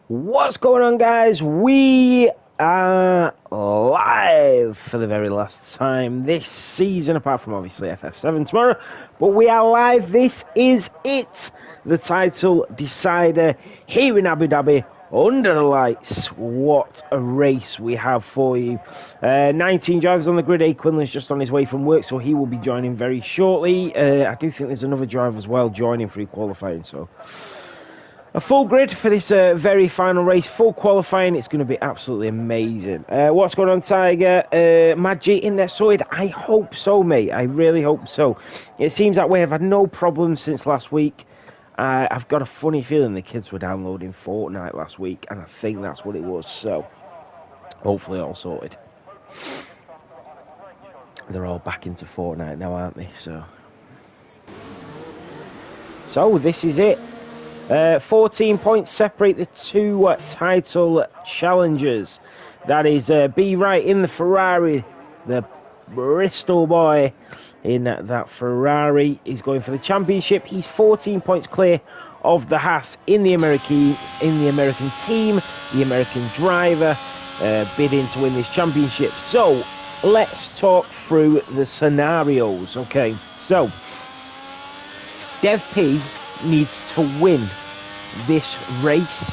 What's going on, guys? We are live for the very last time this season, apart from obviously FF7 tomorrow, but we are live. This is it, the title decider here in Abu Dhabi under the lights. What a race we have for you. 19 drivers on the grid. A. Quinlan's just on his way from work, so he will be joining very shortly. I do think there's another driver as well joining for qualifying, so a full grid for this very final race, full qualifying. It's going to be absolutely amazing. What's going on, Tiger? Maggi in there sorted? I hope so, mate. I really hope so. It seems that we have had no problems since last week. I've got a funny feeling the kids were downloading Fortnite last week, and I think that's what it was. So, hopefully all sorted. They're all back into Fortnite now, aren't they? So this is it. 14 points separate the two title challengers. That is B. Wright in the Ferrari, the Bristol boy in that Ferrari. He's going for the championship. He's 14 points clear of the Haas in the American team, the American driver, bidding to win this championship. So let's talk through the scenarios. Okay, so Dev P needs to win this race,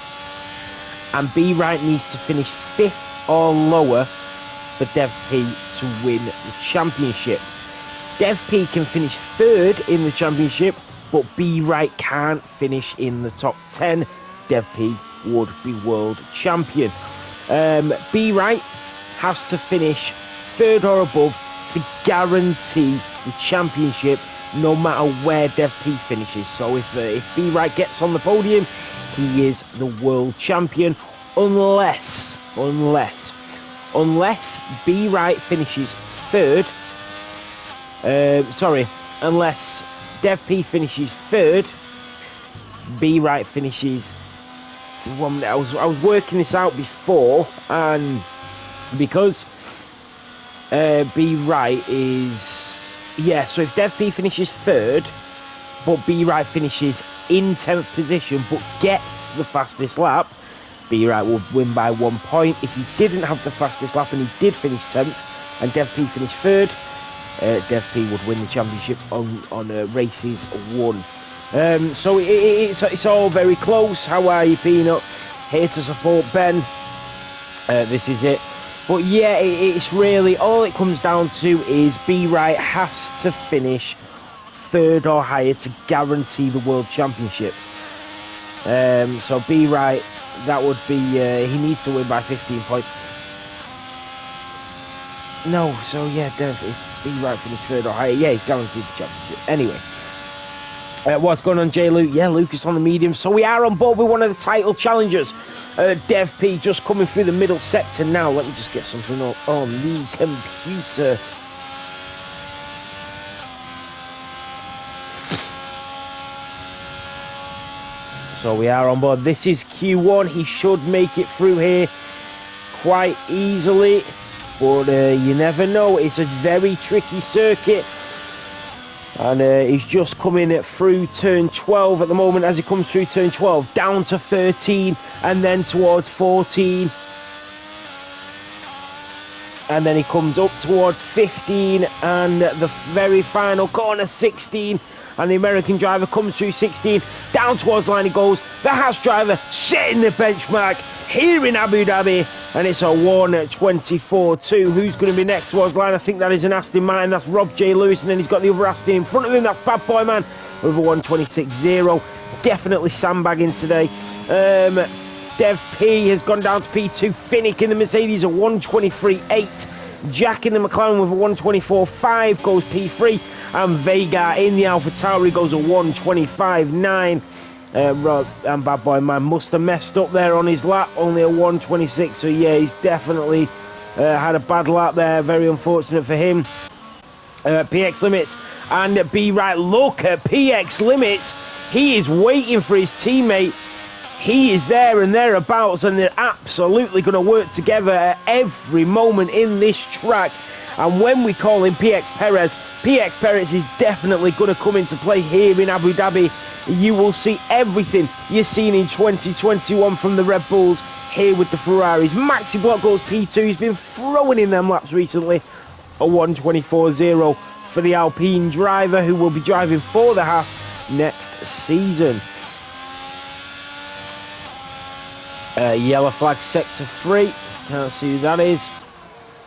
and B. Wright needs to finish 5th or lower for Dev P to win the championship. Dev P can finish 3rd in the championship, but B. Wright can't finish in the top 10. Dev P would be world champion. B. Wright has to finish 3rd or above to guarantee the championship, no matter where Dev P finishes. So if B. Wright gets on the podium, he is the world champion, unless B. Wright finishes 3rd. Unless Dev P finishes 3rd, B. Wright finishes. I was working this out before, and because B. Wright is. Yeah, so if Dev P finishes 3rd, but B. Wright finishes in 10th position, but gets the fastest lap, B. Wright will win by 1 point. If he didn't have the fastest lap and he did finish 10th, and Dev P finished 3rd, Dev P would win the championship on races 1. So it's all very close. How are you, Peanut? Here to support Ben. This is it. But yeah, it's really, all it comes down to is B. Wright has to finish 3rd or higher to guarantee the world championship. So B. Wright, that would be, he needs to win by 15 points. No, so yeah, if B. Wright finished 3rd or higher, yeah, he's guaranteed the championship. Anyway. What's going on, J. Luke? Yeah, Lucas on the medium. So we are on board with one of the title challengers. Dev P just coming through the middle sector now. Let me just get something up on the computer. So we are on board. This is Q1. He should make it through here quite easily, but you never know. It's a very tricky circuit. And he's just coming through turn 12 at the moment. As he comes through turn 12, down to 13, and then towards 14. And then he comes up towards 15, and the very final corner, 16. And the American driver comes through 16, down towards line he goes. The Haas driver setting the benchmark here in Abu Dhabi, and it's a 1:24.2. Who's going to be next towards line? I think that is an Aston Martin. That's Rob J. Lewis, and then he's got the other Aston in front of him. That's Bad Boy Man with a 1:26.0. Definitely sandbagging today. Dev P has gone down to P2. Finnick in the Mercedes, a 1:23.8. Jack in the McLaren with a 1:24.5 goes P3, and Vega in the AlphaTauri goes a 1:25.9. Rob and Bad Boy Man must have messed up there on his lap, only a 1:26. So yeah, he's definitely had a bad lap there. Very unfortunate for him. PX Limits and B. Wright. Look at PX Limits. He is waiting for his teammate. He is there and thereabouts, and they're absolutely going to work together at every moment in this track. And when we call him PX Perez is definitely going to come into play here in Abu Dhabi You will see everything you've seen in 2021 from the Red Bulls here with the Ferraris. Maxi Block goes P2. He's been throwing in them laps recently. A 1:24.0 for the Alpine driver, who will be driving for the Haas next season. Yellow flag sector 3. Can't see who that is.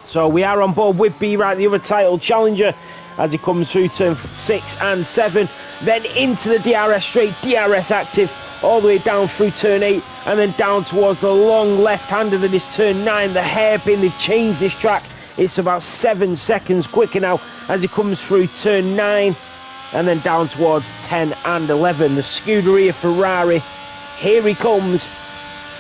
So we are on board with B Wright, the other title challenger, as he comes through turn 6 and 7. Then into the DRS straight, DRS active, all the way down through turn 8, and then down towards the long left-hander that is turn 9, the hairpin. They've changed this track. It's about 7 seconds quicker now as he comes through turn 9, and then down towards 10 and 11. The Scuderia Ferrari, here he comes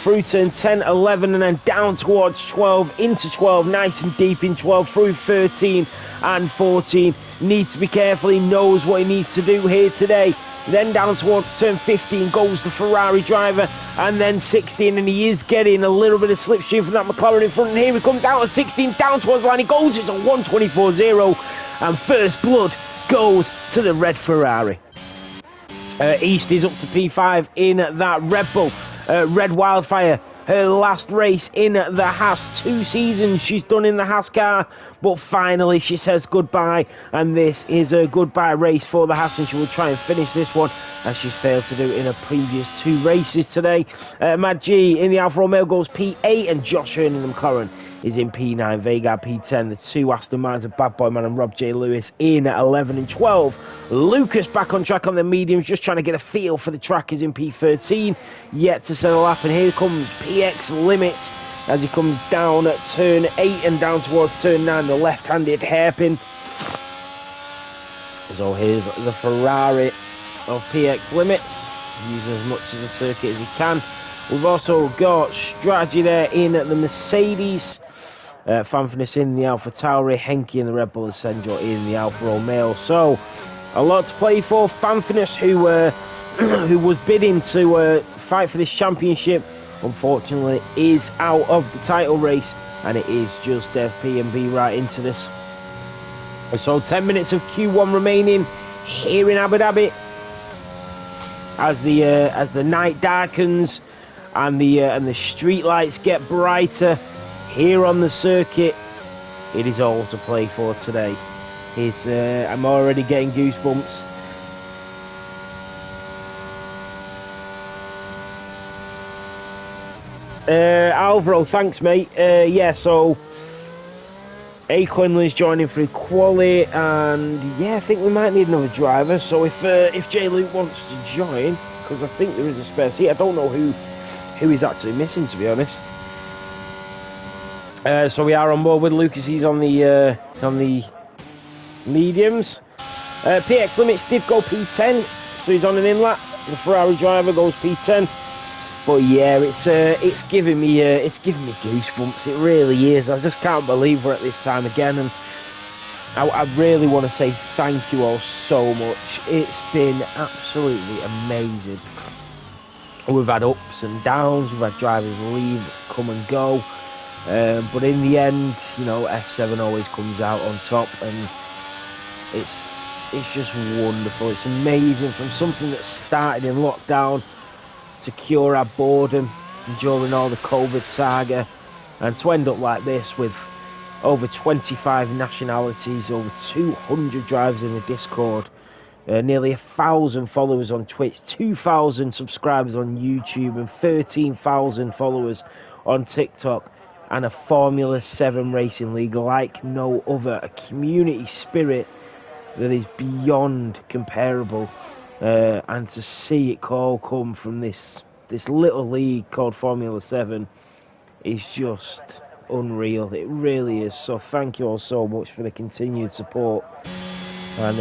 through turn 10, 11, and then down towards 12, into 12, nice and deep in 12, through 13 and 14. Needs to be careful, he knows what he needs to do here today. Then down towards turn 15 goes the Ferrari driver, and then 16, and he is getting a little bit of slipstream from that McLaren in front, and here he comes out of 16, down towards the line, he goes, it's a 1:24.0, and first blood goes to the red Ferrari. East is up to P5 in that Red Bull. Red Wildfire, her last race in the Haas. 2 seasons she's done in the Haas car, but finally she says goodbye, and this is a goodbye race for the Haas, and she will try and finish this one as she's failed to do in her previous 2 races today. Mad G in the Alfa Romeo goes P8, and Josh Hearn in the McLaren is in P9, Vega P10, the 2 Aston Martins of Bad Boy Man and Rob J. Lewis in 11 and 12. Lucas back on track on the mediums, just trying to get a feel for the track, is in P13, yet to settle up, and here comes PX Limits as he comes down at turn 8 and down towards turn 9, the left-handed hairpin. So here's the Ferrari of PX Limits, using as much of the circuit as he can. We've also got strategy there in the Mercedes. Fanfitness in the Alpha Tauri, Henke in the Red Bull, Ascenjo in the Alfa Romeo. So a lot to play for. Fanfitness, who was bidding to fight for this championship, unfortunately is out of the title race, and it is just FP and B right into this. So 10 minutes of Q1 remaining here in Abu Dhabi as the night darkens and the street lights get brighter here on the circuit. It is all to play for today. I'm already getting goosebumps. Alvaro, thanks mate. Yeah, so A. Quinlan's joining through quali, and yeah, I think we might need another driver. So if J. Luke wants to join, because I think there is a spare seat, I don't know who he's actually missing, to be honest. So we are on board with Lucas. He's on the mediums. PX Limits did go P10, so he's on an in-lap. The Ferrari driver goes P10. But yeah, it's giving me goosebumps. It really is. I just can't believe we're at this time again, and I really want to say thank you all so much. It's been absolutely amazing. We've had ups and downs. We've had drivers leave, come and go. But in the end, you know, F7 always comes out on top, and it's just wonderful. It's amazing, from something that started in lockdown to cure our boredom during all the COVID saga, and to end up like this with over 25 nationalities, over 200 drivers in the Discord, nearly 1,000 followers on Twitch, 2,000 subscribers on YouTube, and 13,000 followers on TikTok, and a Formula 7 racing league like no other, a community spirit that is beyond comparable, and to see it all come from this little league called Formula 7 is just unreal. It really is. So thank you all so much for the continued support, and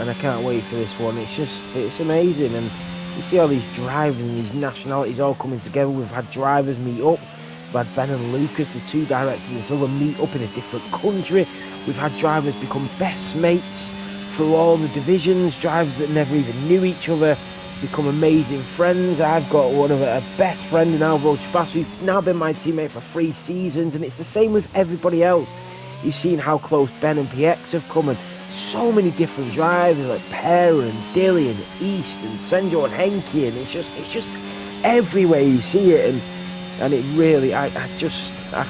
I can't wait for this one. It's amazing, and you see all these drivers and these nationalities all coming together. We've had drivers meet up. We've had Ben and Lucas, the 2 directors in Silver, meet up in a different country. We've had drivers become best mates through all the divisions, drivers that never even knew each other become amazing friends. I've got one of a best friend in Alvaro Chabas, who's now been my teammate for 3 seasons, and it's the same with everybody else. You've seen how close Ben and PX have come, and so many different drivers like Per and Dilly and East and Senjo and Henke, and it's just everywhere you see it, and it really, I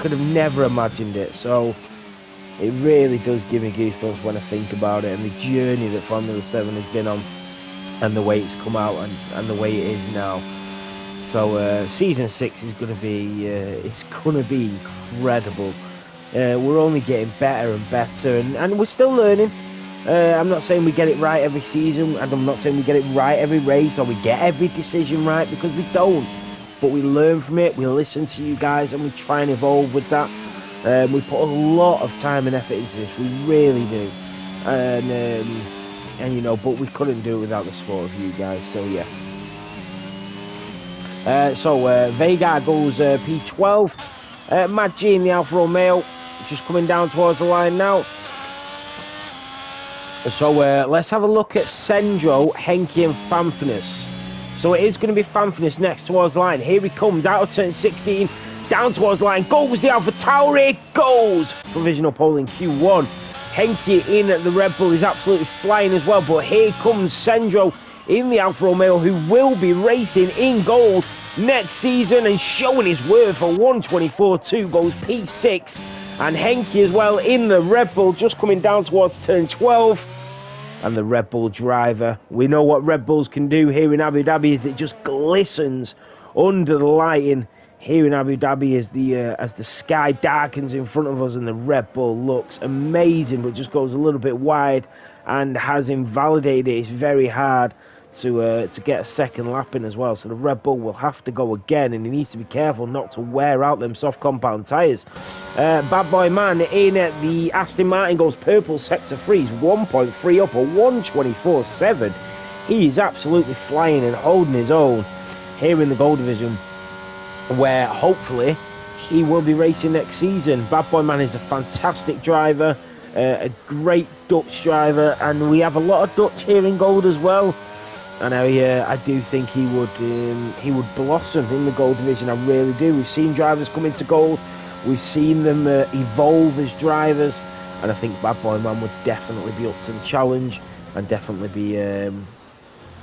could have never imagined it. So it really does give me goosebumps when I think about it, and the journey that Formula 7 has been on, and the way it's come out, and the way it is now. So season 6 is going to be incredible. We're only getting better and better, and we're still learning. I'm not saying we get it right every season, and I'm not saying we get it right every race, or we get every decision right, because we don't. But we learn from it, we listen to you guys, and we try and evolve with that. We put a lot of time and effort into this, we really do. And you know, but we couldn't do it without the support of you guys, so yeah. Vega goes P12. Matt G in the Alfa Romeo, just coming down towards the line now. So let's have a look at Senjo, Henke and Fanfinus. So it is going to be Fanfinus next towards the line. Here he comes out of turn 16, down towards the line. Goes the Alpha Tauri, goes! Provisional pole in Q1. Henke in the Red Bull is absolutely flying as well. But here comes Senjo in the Alfa Romeo, who will be racing in gold next season and showing his worth for 124.2, goes P6. And Henke as well in the Red Bull, just coming down towards turn 12. And the Red Bull driver, we know what Red Bulls can do here in Abu Dhabi, is it just glistens under the lighting here in Abu Dhabi as the sky darkens in front of us, and the Red Bull looks amazing, but just goes a little bit wide and has invalidated it. It's very hard to get a second lap in as well, so the Red Bull will have to go again, and he needs to be careful not to wear out them soft compound tyres. Bad Boy Man in the Aston Martin goes purple sector 3, he's 1.3 up, a 124.7. He is absolutely flying and holding his own here in the Gold Division, where hopefully he will be racing next season. Bad Boy Man is a fantastic driver, a great Dutch driver, and we have a lot of Dutch here in Gold as well. And I do think he would blossom in the Gold Division. I really do. We've seen drivers come into Gold. We've seen them evolve as drivers. And I think Bad Boy Man would definitely be up to the challenge, and definitely be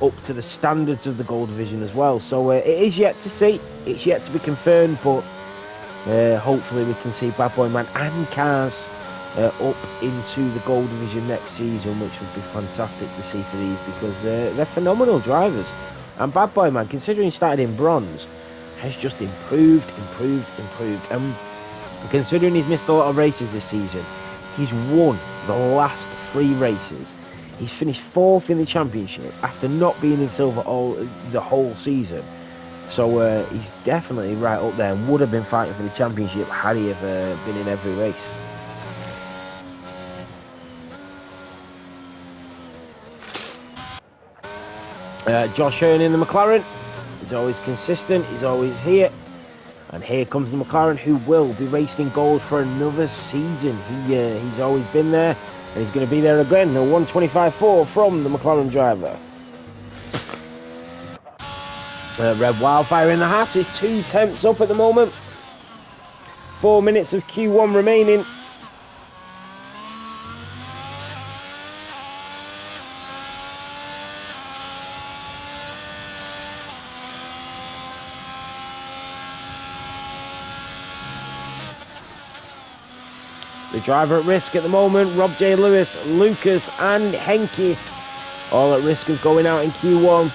up to the standards of the Gold Division as well. So it is yet to see. It's yet to be confirmed. But hopefully we can see Bad Boy Man and cars up into the Gold Division next season, which would be fantastic to see for these, because they're phenomenal drivers. And Bad Boy Man, considering he started in bronze, has just improved. And considering he's missed a lot of races this season, he's won the last 3 races. He's finished 4th in the championship after not being in silver the whole season. So he's definitely right up there, and would have been fighting for the championship had he ever been in every race. Josh Hearn in the McLaren. He's always consistent, he's always here. And here comes the McLaren, who will be racing in Gold for another season. He's always been there, and he's going to be there again. A 125.4 from the McLaren driver. Red Wildfire in the Haas is 2 tenths up at the moment. 4 minutes of Q1 remaining. The driver at risk at the moment, Rob J. Lewis, Lucas and Henke, all at risk of going out in Q1.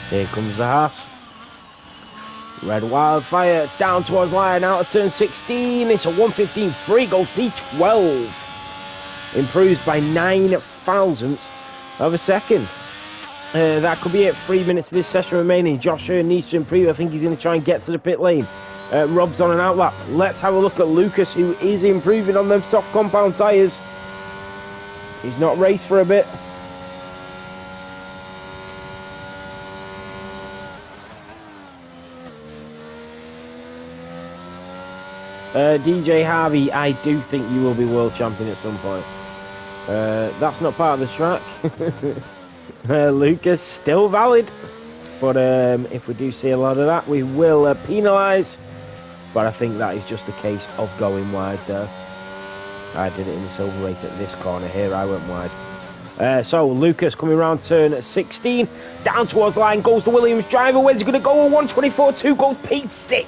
Here comes the Haas. Red Wildfire down towards line, out of turn 16. It's a 115.3, goes P12. Improves by 9 thousandths of a second. That could be it. 3 minutes of this session remaining. Josh Hearn needs to improve. I think he's going to try and get to the pit lane. Rob's on an outlap. Let's have a look at Lucas, who is improving on them soft compound tyres. He's not raced for a bit. DJ Harvey, I do think you will be world champion at some point. That's not part of the track. Lucas, still valid. But if we do see a lot of that, we will penalise. But I think that is just a case of going wide there. I did it in the silver race at this corner here. I went wide. So Lucas coming around turn 16. Down towards the line goes the Williams driver. Where's he going to go? 1:24.2 goes P6.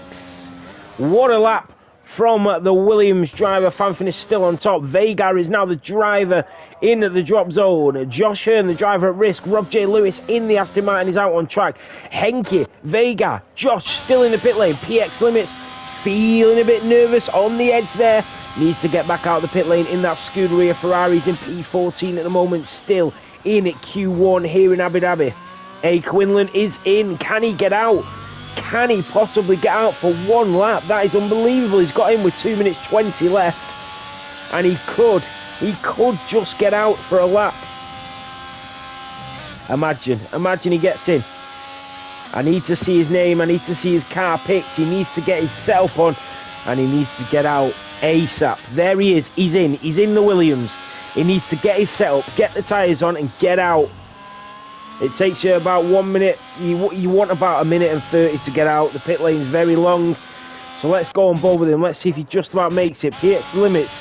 What a lap from the Williams driver. Fanfin is still on top. Vega is now the driver in the drop zone. Josh Hearn, the driver at risk. Rob J. Lewis in the Aston Martin is out on track. Henke, Vega, Josh still in the pit lane. PX Limits feeling a bit nervous on the edge there. Needs to get back out of the pit lane in that Scuderia. Ferrari's in P14 at the moment, still in at Q1 here in Abu Dhabi. A. Quinlan is in. Can he get out? Can he possibly get out for one lap? That is unbelievable. He's got in with 2 minutes 20 left. And he could just get out for a lap. Imagine he gets in. I need to see his name. I need to see his car picked. He needs to get his setup on. And he needs to get out ASAP. There he is. He's in. He's in the Williams. He needs to get his setup, get the tyres on and get out. It takes you about 1 minute. You want about 1 minute and 30 to get out. The pit lane's very long. So let's go on board with him. Let's see if he just about makes it. PX Limits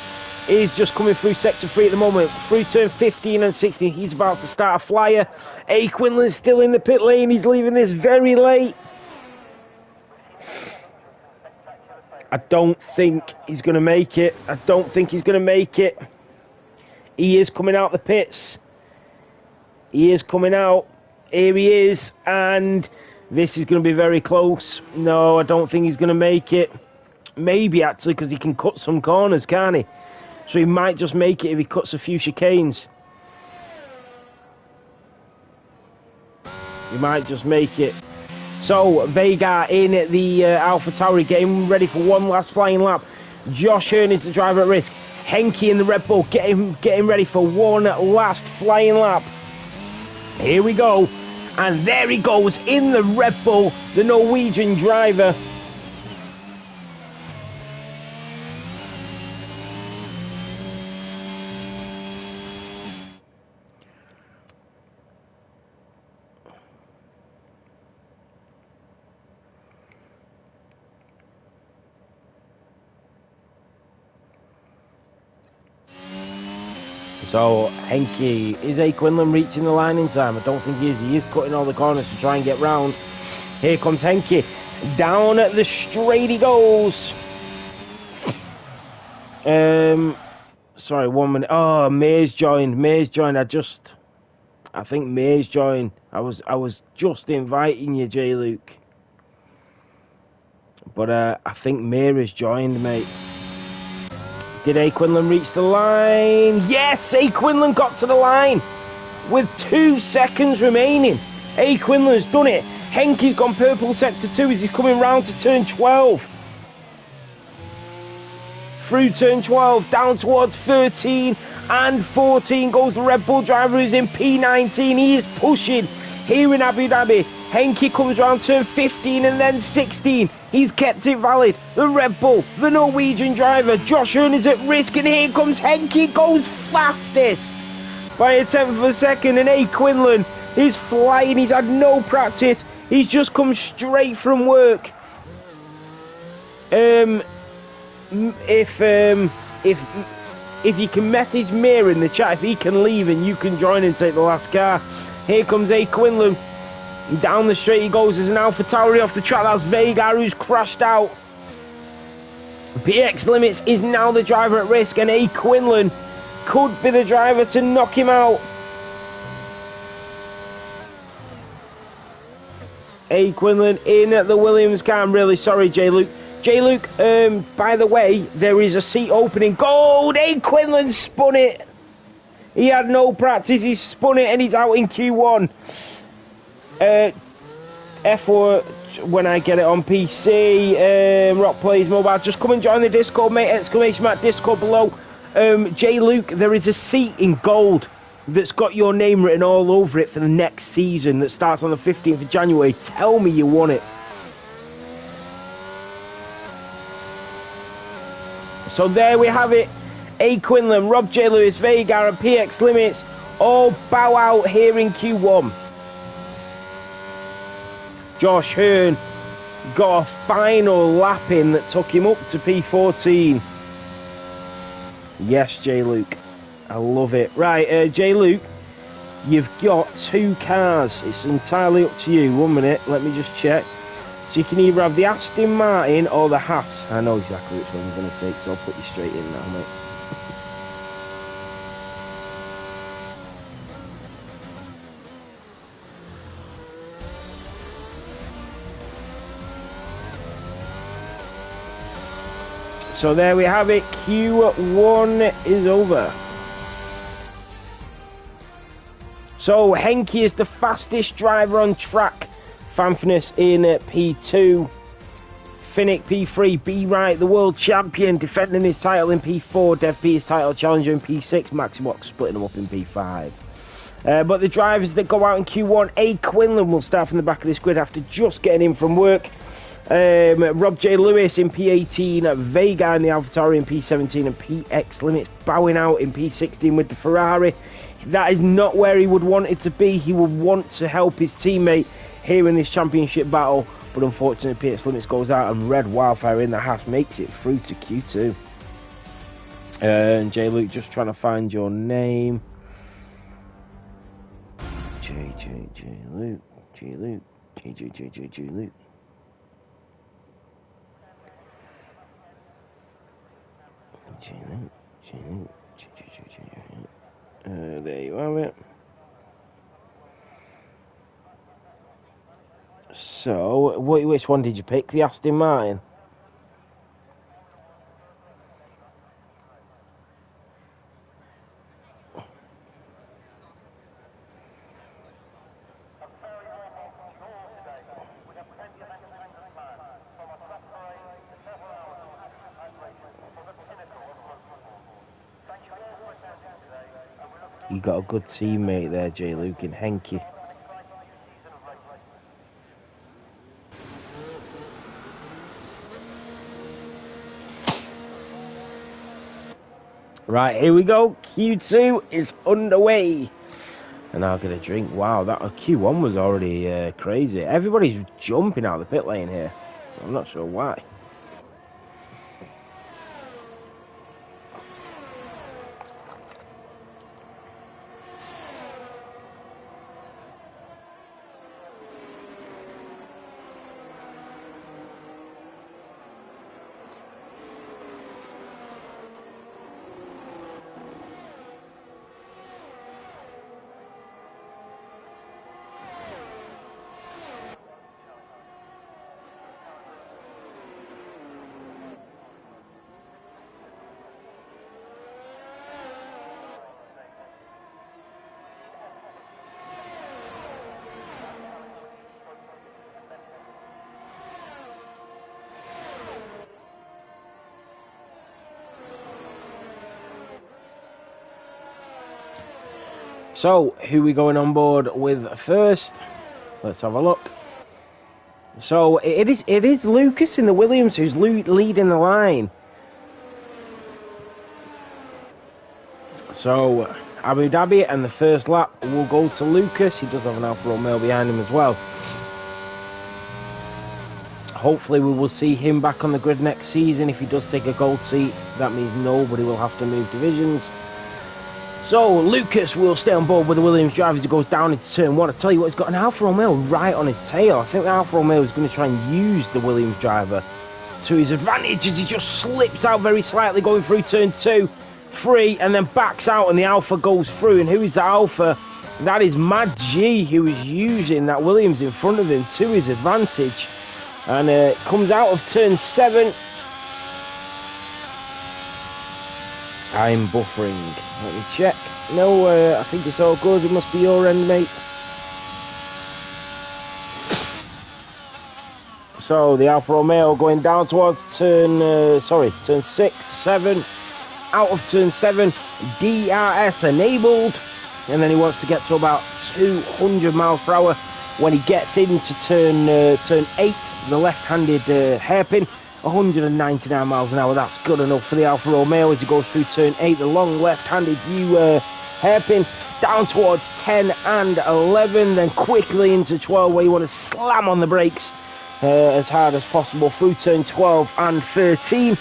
is just coming through sector 3 at the moment. Through turn 15 and 16. He's about to start a flyer. A. Quinlan's still in the pit lane. He's leaving this very late. I don't think he's going to make it. He is coming out the pits. He is coming out. Here he is. And this is going to be very close. No, I don't think he's going to make it. Maybe, actually, because he can cut some corners, can't he? So he might just make it if he cuts a few chicanes. He might just make it. So, Vega in the Alpha Tauri, getting ready for one last flying lap. Josh Hearn is the driver at risk. Henke in the Red Bull, getting ready for one last flying lap. Here we go. And there he goes in the Red Bull, the Norwegian driver. So, Henke, is A. Quinlan reaching the line in time? I don't think he is. He is cutting all the corners to try and get round. Here comes Henke. Down the straight he goes. Sorry, 1 minute. Oh, May's joined. I think May's joined. I was just inviting you, J. Luke. But I think May has joined, mate. Did A. Quinlan reach the line? Yes, A. Quinlan got to the line with 2 seconds remaining. A. Quinlan's done it. Henke's gone purple sector 2 as he's coming round to turn 12. Through turn 12, down towards 13 and 14 goes the Red Bull driver who's in P19. He is pushing here in Abu Dhabi. Henke comes round turn 15 and then 16. He's kept it valid. The Red Bull, the Norwegian driver, Josh Hearn is at risk, and here comes Henke, goes fastest by a tenth of a second, and A. Quinlan is flying. He's had no practice. He's just come straight from work. If you can message Mir in the chat, if he can leave and you can join and take the last car. Here comes A. Quinlan. Down the straight he goes. There's an Alpha Tauri off the track. That's Vega who's crashed out. PX Limits is now the driver at risk, and A. Quinlan could be the driver to knock him out. A. Quinlan in at the Williams car. I'm really sorry, J. Luke. J. Luke, by the way, there is a seat opening. Gold! A. Quinlan spun it. He had no practice. He spun it and he's out in Q1. F4 when I get it on PC. Rock Plays Mobile. Just come and join the Discord, mate. Exclamation mark Discord below. J. Luke, there is a seat in gold that's got your name written all over it for the next season that starts on the 15th of January. Tell me you want it. So there we have it. A. Quinlan, Rob J. Lewis, Vega and PX Limits all bow out here in Q1. Josh Hearn got a final lap in that took him up to P14. Yes, J. Luke. I love it. Right, J. Luke, you've got 2 cars. It's entirely up to you. 1 minute, let me just check. So you can either have the Aston Martin or the Haas. I know exactly which one you're going to take, so I'll put you straight in now, mate. So there we have it. Q1 is over. So Henke is the fastest driver on track. Fanfness in P2. Finnick P3. B Wright, the world champion, defending his title in P4. Dev P is title challenger in P6. Maxi Watts splitting them up in P5. But the drivers that go out in Q1, A. Quinlan will start from the back of this grid after just getting in from work. Rob J. Lewis in P18, Vega in the AlphaTauri in P17, and PX Limits bowing out in P16 with the Ferrari. That is not where he would want it to be. He would want to help his teammate here in this championship battle, but unfortunately PX Limits goes out and Red Wildfire in the Haas makes it through to Q2. And J. Luke, just trying to find your name. J. Luke, J. Luke, J. Luke. There you have it. So, which one did you pick? The Aston Martin? You got a good teammate there, J. Luke, in Henke. Right, here we go. Q2 is underway. And I'll get a drink. Wow, that Q1 was already crazy. Everybody's jumping out of the pit lane here. I'm not sure why. So, who are we going on board with first? Let's have a look. So, it is Lucas in the Williams who's leading the line. So, Abu Dhabi and the first lap will go to Lucas. He does have an Alfa Romeo behind him as well. Hopefully we will see him back on the grid next season. If he does take a gold seat, that means nobody will have to move divisions. So, Lucas will stay on board with the Williams driver as he goes down into turn 1. I tell you what, he's got an Alfa Romeo right on his tail. I think the Alfa Romeo is going to try and use the Williams driver to his advantage as he just slips out very slightly going through turn 2, 3, and then backs out and the Alfa goes through. And who is the Alfa? That is Mad G, who is using that Williams in front of him to his advantage. And comes out of turn 7. I'm buffering. Let me check. No, I think it's all good. It must be your end, mate. So the Alfa Romeo going down towards turn 6, 7. Out of turn 7, DRS enabled. And then he wants to get to about 200 miles per hour when he gets into turn 8, the left-handed hairpin. 199 miles an hour. That's good enough for the Alfa Romeo as he goes through turn 8. The long left-handed view hairpin down towards 10 and 11, then quickly into 12 where you want to slam on the brakes as hard as possible through turn 12 and 13,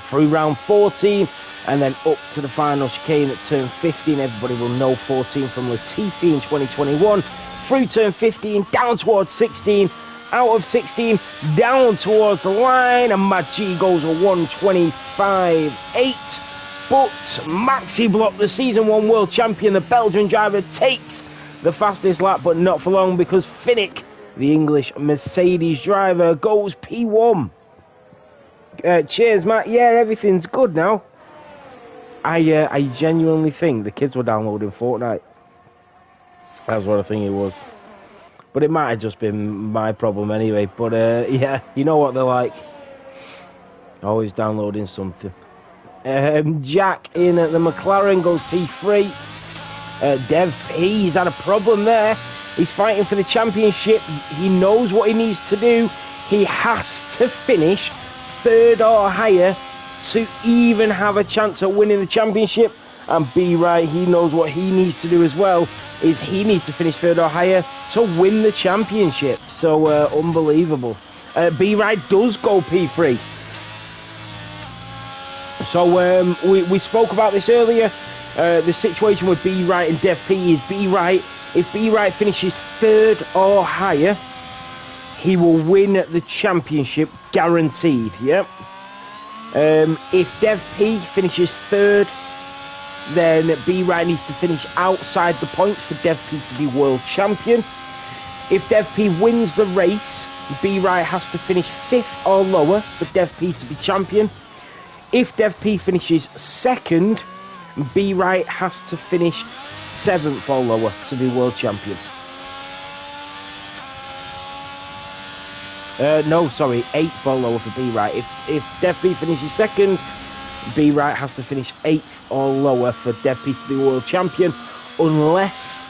through round 14, and then up to the final chicane at turn 15. Everybody will know 14 from Latifi in 2021. Through turn 15, down towards 16, out of 16, down towards the line, and Maggi goes a 1:25.8. But Maxi Block, the Season 1 world champion, the Belgian driver, takes the fastest lap, but not for long, because Finnick, the English Mercedes driver, goes P1. Cheers, Matt. Yeah, everything's good now. I genuinely think the kids were downloading Fortnite. That's what I think it was. But it might have just been my problem anyway. But yeah, you know what they're like. Always downloading something. Jack in at the McLaren goes P3. Dev P, he's had a problem there. He's fighting for the championship. He knows what he needs to do. He has to finish 3rd or higher to even have a chance at winning the championship. And B Right, he knows what he needs to do as well, is he needs to finish 3rd or higher to win the championship. So unbelievable. B Right does go P3. So we spoke about this earlier. The situation with B Right and Dev P is B Right. If B Right finishes 3rd or higher, he will win the championship, guaranteed. Yep. If Dev P finishes 3rd, then B Right needs to finish outside the points for Dev P to be world champion. If Dev P wins the race, B Right has to finish 5th or lower for Dev P to be champion. If Dev P finishes 2nd, B Right has to finish 7th or lower to be world champion. No, sorry, 8th or lower for B Right. If Dev P finishes 2nd, B Right has to finish 8th or lower for Dev P to be world champion. Unless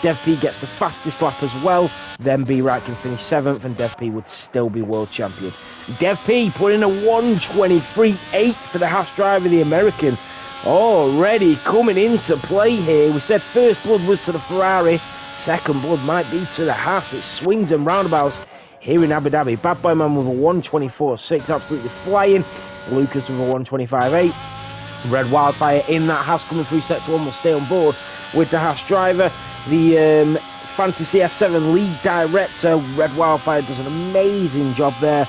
Dev P gets the fastest lap as well, then B Right can finish 7th and Dev P would still be world champion. Dev P put in a 1:23.8 for the Haas driver, the American. Already coming into play here. We said first blood was to the Ferrari, second blood might be to the Haas. It swings and roundabouts here in Abu Dhabi. Bad Boy Man with a 1:24.6, absolutely flying. Lucas with a 1:25.8. Red Wildfire in that Haas coming through sector 1 will stay on board with the Haas driver. The Fantasy F7 lead director, Red Wildfire, does an amazing job there.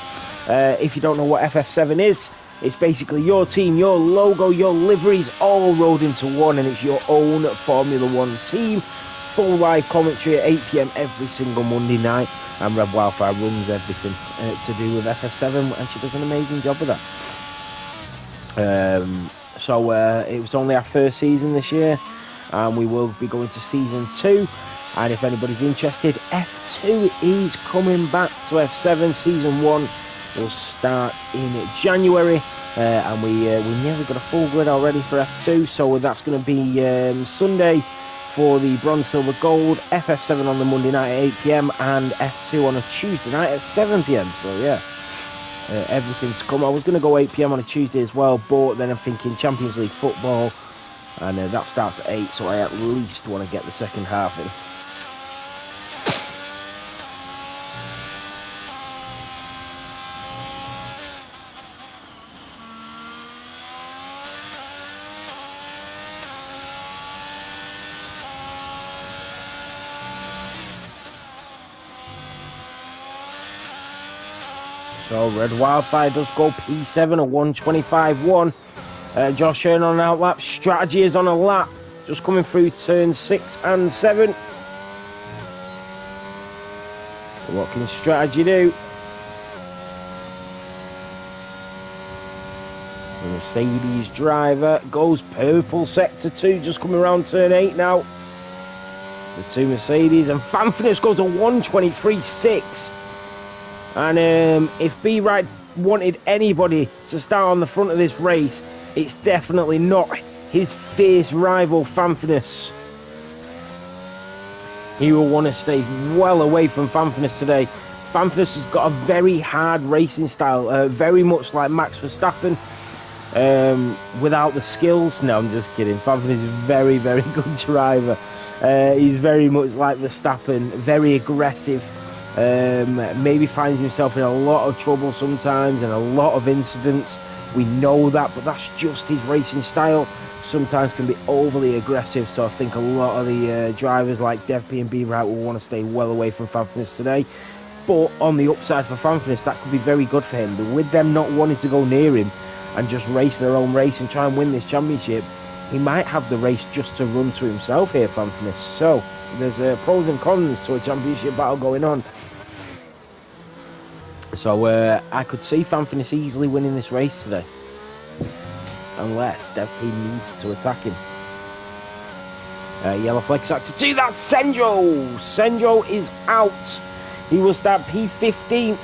If you don't know what FF7 is, it's basically your team, your logo, your liveries all rolled into one, and it's your own Formula 1 team. Full live commentary at 8 PM every single Monday night, and Red Wildfire runs everything to do with FF7, and she does an amazing job with that. So it was only our first season this year, and we will be going to season 2. And if anybody's interested, F2 is coming back to F7. Season 1 will start in January, and we nearly got a full grid already for F2. So that's going to be Sunday for the Bronze, Silver, Gold, FF7 on the Monday night at 8 PM, and F2 on a Tuesday night at 7 PM. So yeah, everything's come. I was going to go 8 PM on a Tuesday as well, but then I'm thinking Champions League football, and that starts at 8, so I at least want to get the second half in. So Red Wildfire does go P7, a 1:25.1. Josh Hearn on an outlap. Strategy is on a lap, just coming through turn 6 and 7. What can Strategy do? The Mercedes driver goes purple sector 2, just coming around turn 8 now. The two Mercedes, and Fanfitness goes a 1:23.6. And if B Right wanted anybody to start on the front of this race, it's definitely not his fierce rival Fanfitness. He will want to stay well away from Fanfitness today. Fanfus has got a very hard racing style, very much like Max Verstappen, without the skills. No, I'm just kidding. Fanfus is a very, very good driver. He's very much like Verstappen, very aggressive. Maybe finds himself in a lot of trouble sometimes and a lot of incidents. We know that, but that's just his racing style. Sometimes can be overly aggressive, so I think a lot of the drivers like Dev P and B Wright will want to stay well away from Fanfus today. But on the upside for Fanfus, that could be very good for him. But with them not wanting to go near him and just race their own race and try and win this championship, he might have the race just to run to himself here, Fanfus. So there's pros and cons to a championship battle going on. So I could see Fanfus easily winning this race today, unless Dev P needs to attack him. Yellow flag sector 2, that's Senjo! Senjo is out. He will start P15th.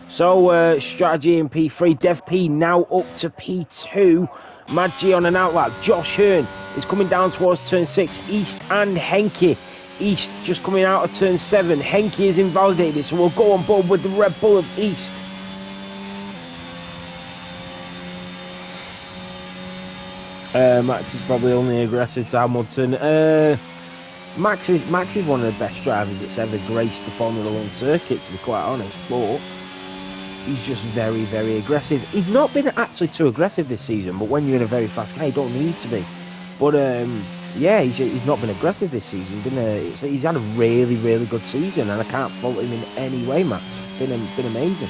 So strategy in P3. Dev P now up to P2. Mad G on an outlap. Josh Hearn is coming down towards turn 6. East and Henke. East just coming out of turn 7. Henke is invalidated, so we'll go on board with the Red Bull of East. Max is probably only aggressive to Hamilton. Max is one of the best drivers that's ever graced the Formula 1 circuit, to be quite honest, but he's just very, very aggressive. He's not been actually too aggressive this season, but when you're in a very fast car, you don't need to be. But yeah, he's not been aggressive this season. He's had a really, really good season, and I can't fault him in any way, Max. Been amazing.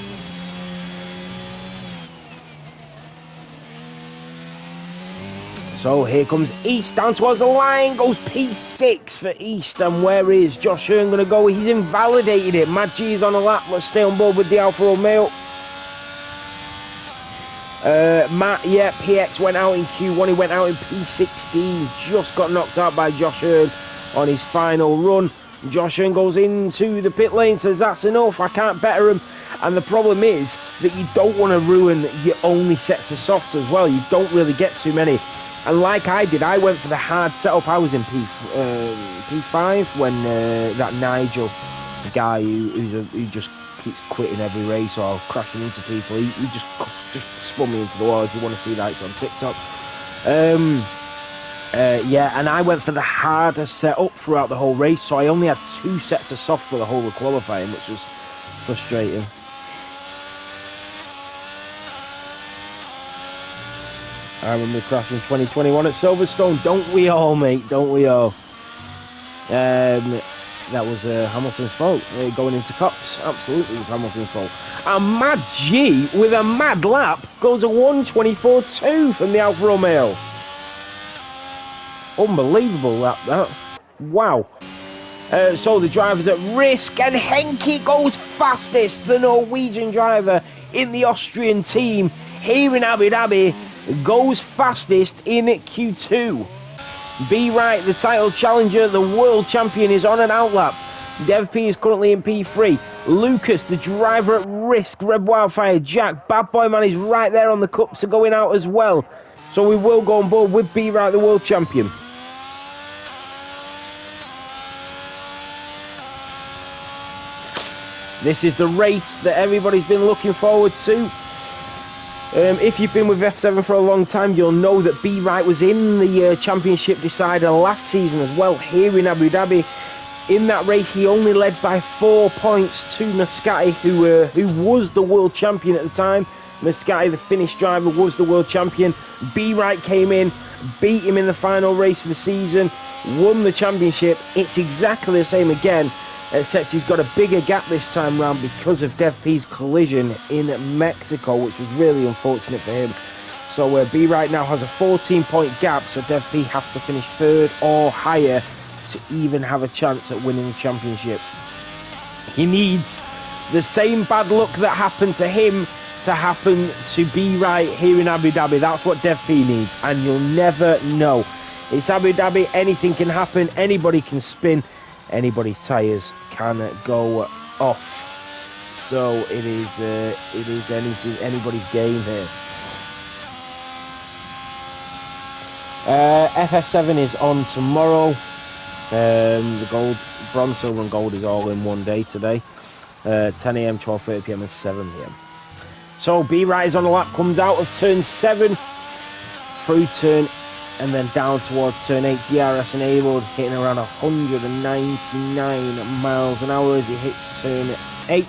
So here comes East down towards the line, goes P6 for East, and where is Josh Hearn going to go? He's invalidated it. Mad G is on a lap. Let's stay on board with the Alfa Romeo. Matt, yeah, PX went out in Q1, he went out in P16, just got knocked out by Josh Hearn on his final run. Josh Hearn goes into the pit lane, says that's enough, I can't better him. And the problem is that you don't want to ruin your only sets of softs as well. You don't really get too many. And like I did, I went for the hard setup. I was in P5 when that Nigel, the guy who just keeps quitting every race or crashing into people, he just spun me into the wall. If you want to see that, it's on TikTok. Yeah, and I went for the harder setup throughout the whole race, so I only had 2 sets of soft for the whole of qualifying, which was frustrating. I remember crashing 2021 at Silverstone. Don't we all, mate? Don't we all? That was Hamilton's fault. Going into Cops, absolutely was Hamilton's fault. And Mad G, with a mad lap, goes a 1:24.2 from the Alfa Romeo. Unbelievable lap, that. Wow. So the driver's at risk, and Henke goes fastest, the Norwegian driver in the Austrian team here in Abu Dhabi, goes fastest in Q2. B Wright, the title challenger, the world champion, is on an outlap. Dev P is currently in P3. Lucas, the driver at risk, Red Wildfire, Jack, Bad Boy Man is right there on the cups are going out as well. So we will go on board with B Wright, the world champion. This is the race that everybody's been looking forward to. If you've been with F7 for a long time, you'll know that B Wright was in the championship decider last season as well, here in Abu Dhabi. In that race, he only led by 4 points to Mascati, who was the world champion at the time. Mascati, the Finnish driver, was the world champion. B Wright came in, beat him in the final race of the season, won the championship. It's exactly the same again, except he's got a bigger gap this time round because of Dev P's collision in Mexico, which was really unfortunate for him. So B Wright now has a 14-point gap, so Dev P has to finish 3rd or higher to even have a chance at winning the championship. He needs the same bad luck that happened to him to happen to B Wright here in Abu Dhabi. That's what Dev P needs, and you'll never know. It's Abu Dhabi, anything can happen, anybody can spin, anybody's tyres can go off. So it is anybody's game here. FF7 is on tomorrow. The gold, bronze, silver and gold is all in one day today. 10 a.m., 12:30 p.m. and 7 p.m. So B-Right is on the lap, comes out of turn 7, through turn, and then down towards turn 8. DRS enabled, hitting around 199 miles an hour as he hits turn 8.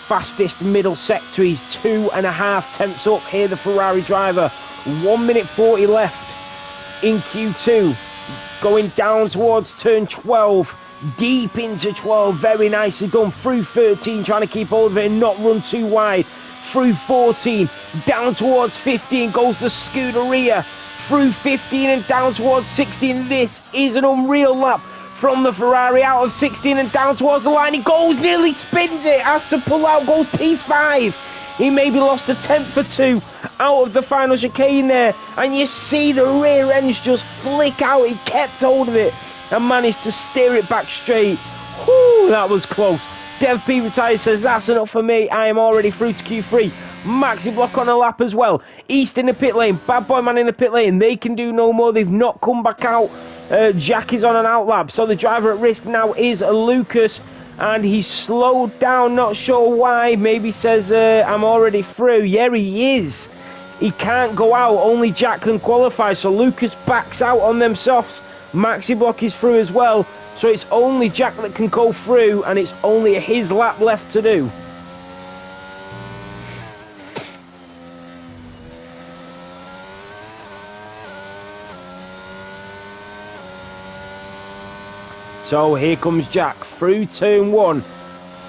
Fastest middle sector, he's 2.5 tenths up here, the Ferrari driver. 1 minute 40 left in Q2, going down towards turn 12, deep into 12, very nicely done, through 13, trying to keep hold of it and not run too wide, through 14, down towards 15, goes the Scuderia, through 15 and down towards 16. This is an unreal lap from the Ferrari, out of 16 and down towards the line. He goes, nearly spins it, has to pull out, goes P5. He maybe lost a tenth or two out of the final chicane there, and you see the rear ends just flick out. He kept hold of it and managed to steer it back straight. Whew, that was close. Dev P retired, says that's enough for me, I am already through to Q3. Maxi Block on a lap as well. East in the pit lane, Bad Boy Man in the pit lane. They can do no more, they've not come back out. Jack is on an out lap, so the driver at risk now is Lucas, and he's slowed down, not sure why. Maybe says I'm already through. Yeah, he is. He can't go out, only Jack can qualify, so Lucas backs out on them softs. Maxi Block is through as well, so it's only Jack that can go through, and it's only his lap left to do. So here comes Jack through turn 1.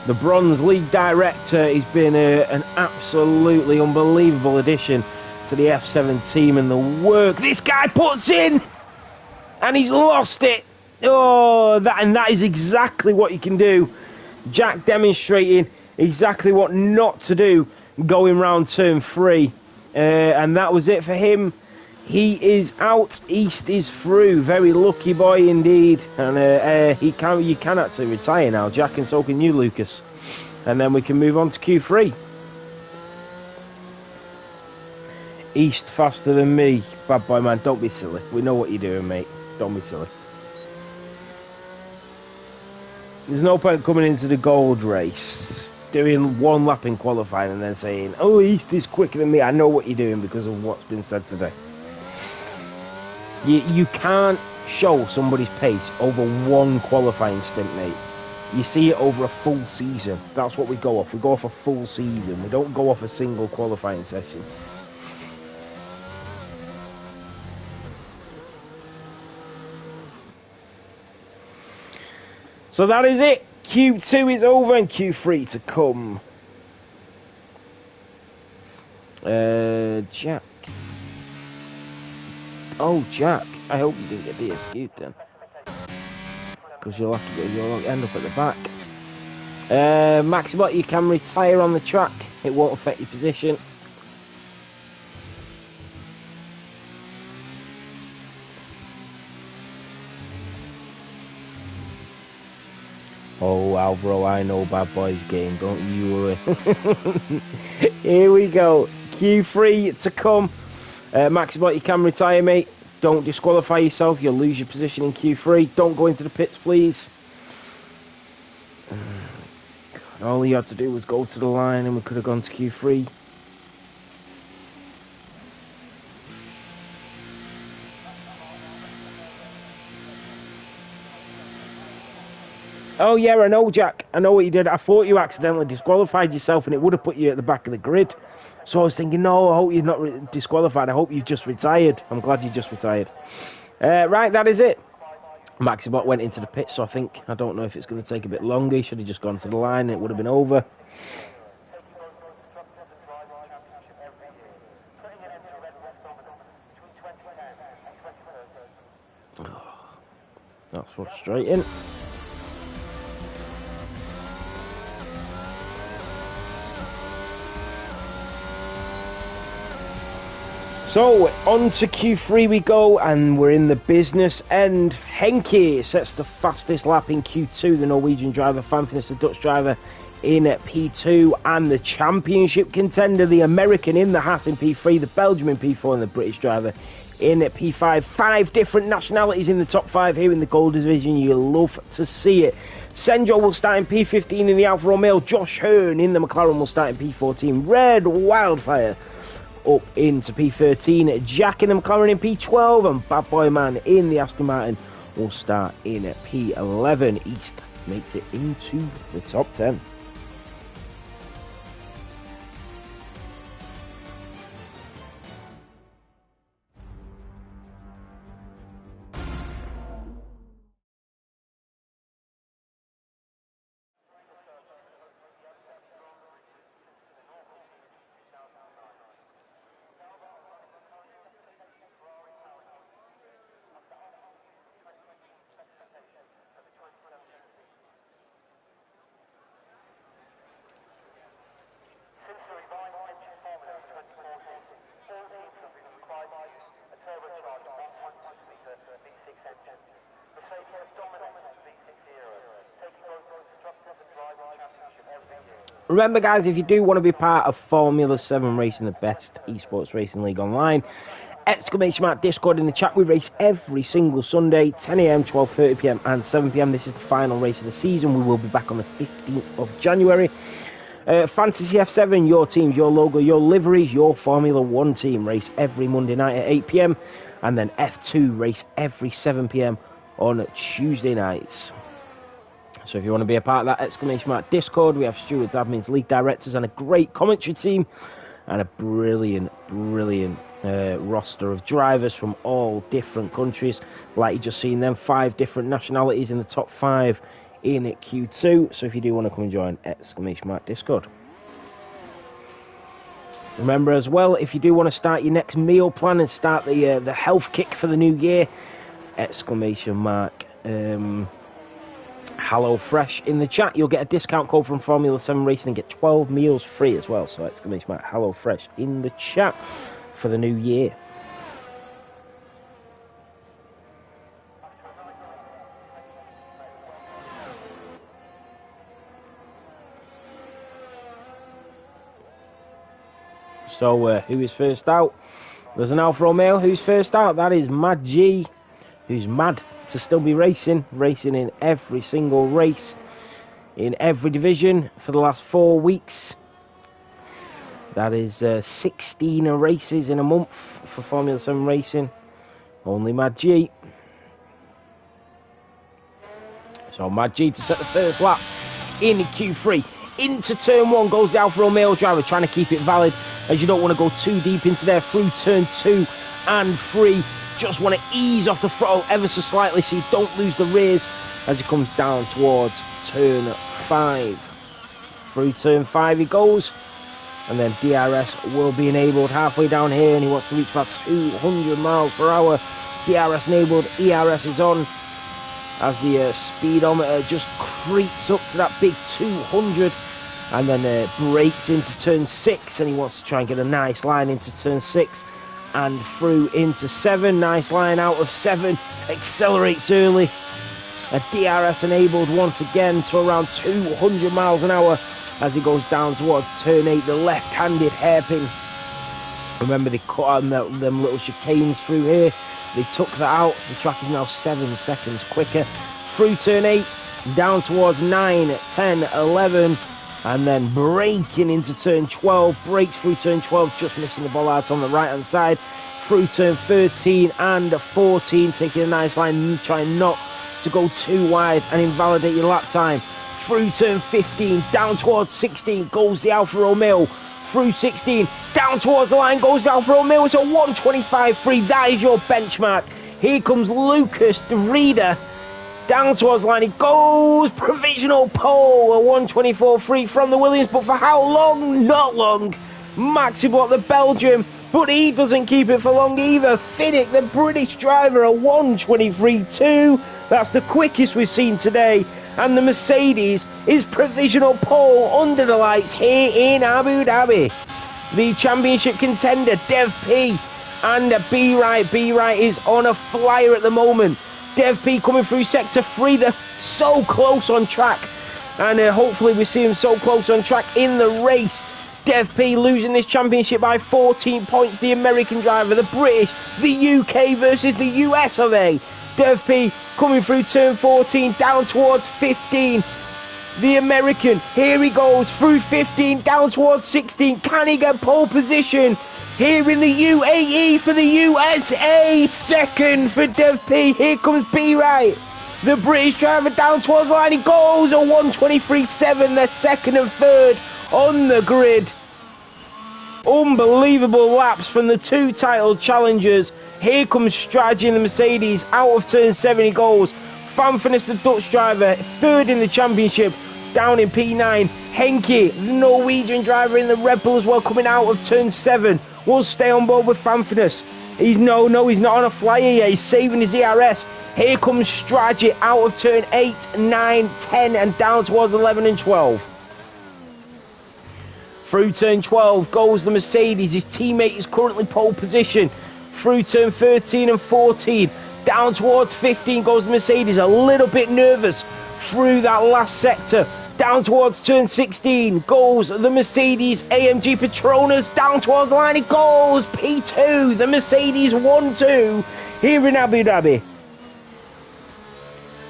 The Bronze League director. He's been an absolutely unbelievable addition to the F7 team, and the work this guy puts in, and he's lost it. Oh, that is exactly what you can do. Jack demonstrating exactly what not to do going round turn 3, and that was it for him. He is out. East is through. Very lucky boy indeed. And you can actually retire now, Jack, and so can you, Lucas. And then we can move on to Q3. East faster than me. Bad Boy Man, don't be silly. We know what you're doing, mate. Don't be silly. There's no point coming into the gold race, doing one lap in qualifying and then saying, oh, East is quicker than me. I know what you're doing because of what's been said today. You can't show somebody's pace over one qualifying stint, mate. You see it over a full season. That's what we go off. We go off a full season. We don't go off a single qualifying session. So that is it. Q2 is over and Q3 to come. Jack. Oh, Jack, I hope you didn't get DSQ'd then, because you'll end up at the back. Maxibot, you can retire on the track. It won't affect your position. Oh, Alvaro, I know Bad Boy's game, don't you worry. Here we go. Q3 to come. Maxibot, you can retire, mate. Don't disqualify yourself. You'll lose your position in Q3. Don't go into the pits, please. All you had to do was go to the line and we could have gone to Q3. Oh yeah, I know, Jack. I know what you did. I thought you accidentally disqualified yourself and it would have put you at the back of the grid. So I was thinking, no, I hope you're not disqualified. I hope you've just retired. I'm glad you just retired. Right, that is it. Maxibot went into the pit, so I don't know if it's going to take a bit longer. He should have just gone to the line. It would have been over. Oh, that's frustrating. So, on to Q3 we go, and we're in the business end. Henke sets the fastest lap in Q2, the Norwegian driver. Fan finished the Dutch driver in P2, and the championship contender, the American in the Haas in P3, the Belgian in P4, and the British driver in P5. 5 different nationalities in the top 5 here in the Gold Division. You love to see it. Senjo will start in P15 in the Alfa Romeo. Josh Hearn in the McLaren will start in P14. Red Wildfire up into P13. Jack in the McLaren in P12, and Bad Boy Man in the Aston Martin will start in P11. East makes it into the top 10. Remember, guys, if you do want to be part of Formula 7 Racing, the best esports racing league online, !Discord in the chat. We race every single Sunday, 10 a.m, 12:30 p.m, and 7 p.m. This is the final race of the season. We will be back on the 15th of January. Fantasy F7, your teams, your logo, your liveries, your Formula 1 team race every Monday night at 8 p.m, and then F2 race every 7 p.m. on Tuesday nights. So if you want to be a part of that !Discord, we have stewards, admins, league directors, and a great commentary team, and a brilliant roster of drivers from all different countries. Like you just seen them, 5 different nationalities in the top 5 in Q2. So if you do want to come and join !Discord. Remember as well, if you do want to start your next meal plan and start the health kick for the new year, Hello Fresh in the chat. You'll get a discount code from Formula 7 Racing and get 12 meals free as well. So Hello Fresh in the chat for the new year. So who is first out? There's an Alfa Romeo. Who's first out? That is Mad G, who's mad to still be racing in every single race, in every division for the last 4 weeks. That is 16 races in a month for Formula 7 Racing. Only Mad G. So Mad G to set the first lap in Q3. Into turn 1 goes the Alfa Romeo driver, trying to keep it valid, as you don't want to go too deep into there through turn 2 and 3. Just want to ease off the throttle ever so slightly so you don't lose the rears as he comes down towards turn 5. Through turn 5 he goes, and then DRS will be enabled halfway down here, and he wants to reach about 200 miles per hour. DRS enabled, ERS is on, as the speedometer just creeps up to that big 200, and then brakes into turn 6, and he wants to try and get a nice line into turn 6 and through into 7. Nice line out of 7, accelerates early. A DRS enabled once again to around 200 miles an hour as he goes down towards turn 8, the left-handed hairpin. Remember, they cut out them little chicanes through here. They took that out. The track is now 7 seconds quicker. Through turn 8, down towards 9, 10, 11, and then braking into turn 12. Brakes through turn 12, just missing the bollard on the right-hand side. Through turn 13 and 14, taking a nice line, trying not to go too wide and invalidate your lap time. Through turn 15, down towards 16, goes the Alfa Romeo. Through 16, down towards the line goes the Alfa Romeo. It's a 1:25.3. That is your benchmark. Here comes Lucas de Rida. Down towards the line he goes. Provisional pole, a 1:24.3 from the Williams. But for how long? Not long. Maxi Block, the Belgian, but he doesn't keep it for long either. Finnick, the British driver, a 1:23.2. That's the quickest we've seen today. And the Mercedes is provisional pole under the lights here in Abu Dhabi. The championship contender, Dev P and B Wright. B Wright is on a flyer at the moment. Dev P coming through sector 3. They're so close on track. And hopefully we see him so close on track in the race. Dev P losing this championship by 14 points. The American driver, the British, the UK versus the US are they. Dev P coming through turn 14, down towards 15. The American, here he goes, through 15, down towards 16. Can he get pole position? Here in the UAE for the USA. Second for Dev P. Here comes B Right. The British driver down towards the line. He goes a 1:23.7. They're second and third on the grid. Unbelievable laps from the two title challengers. Here comes Strategy in the Mercedes. Out of turn 7 he goes. Fanfinis, the Dutch driver, third in the championship, down in P9. Henke, the Norwegian driver in the Red Bull as well, coming out of turn 7. Will stay on board with Fanfinis. He's not on a flyer yet. He's saving his ERS. Here comes Strategy out of turn 8, 9, 10 and down towards 11 and 12. Through turn 12 goes the Mercedes. His teammate is currently pole position. Through turn 13 and 14. Down towards 15 goes the Mercedes. A little bit nervous through that last sector. Down towards turn 16 goes the Mercedes AMG Petronas. Down towards the line it goes. P2. The Mercedes 1-2 here in Abu Dhabi.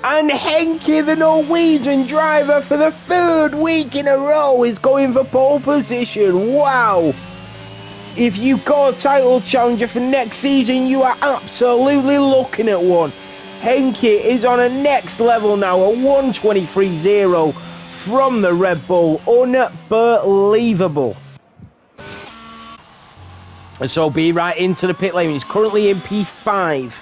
And Henke, the Norwegian driver, for the third week in a row is going for pole position. Wow. If you've got a title challenger for next season, you are absolutely looking at one. Henke is on a next level now, a 1:23.0 from the Red Bull. Unbelievable. And so be right into the pit lane. He's currently in P5.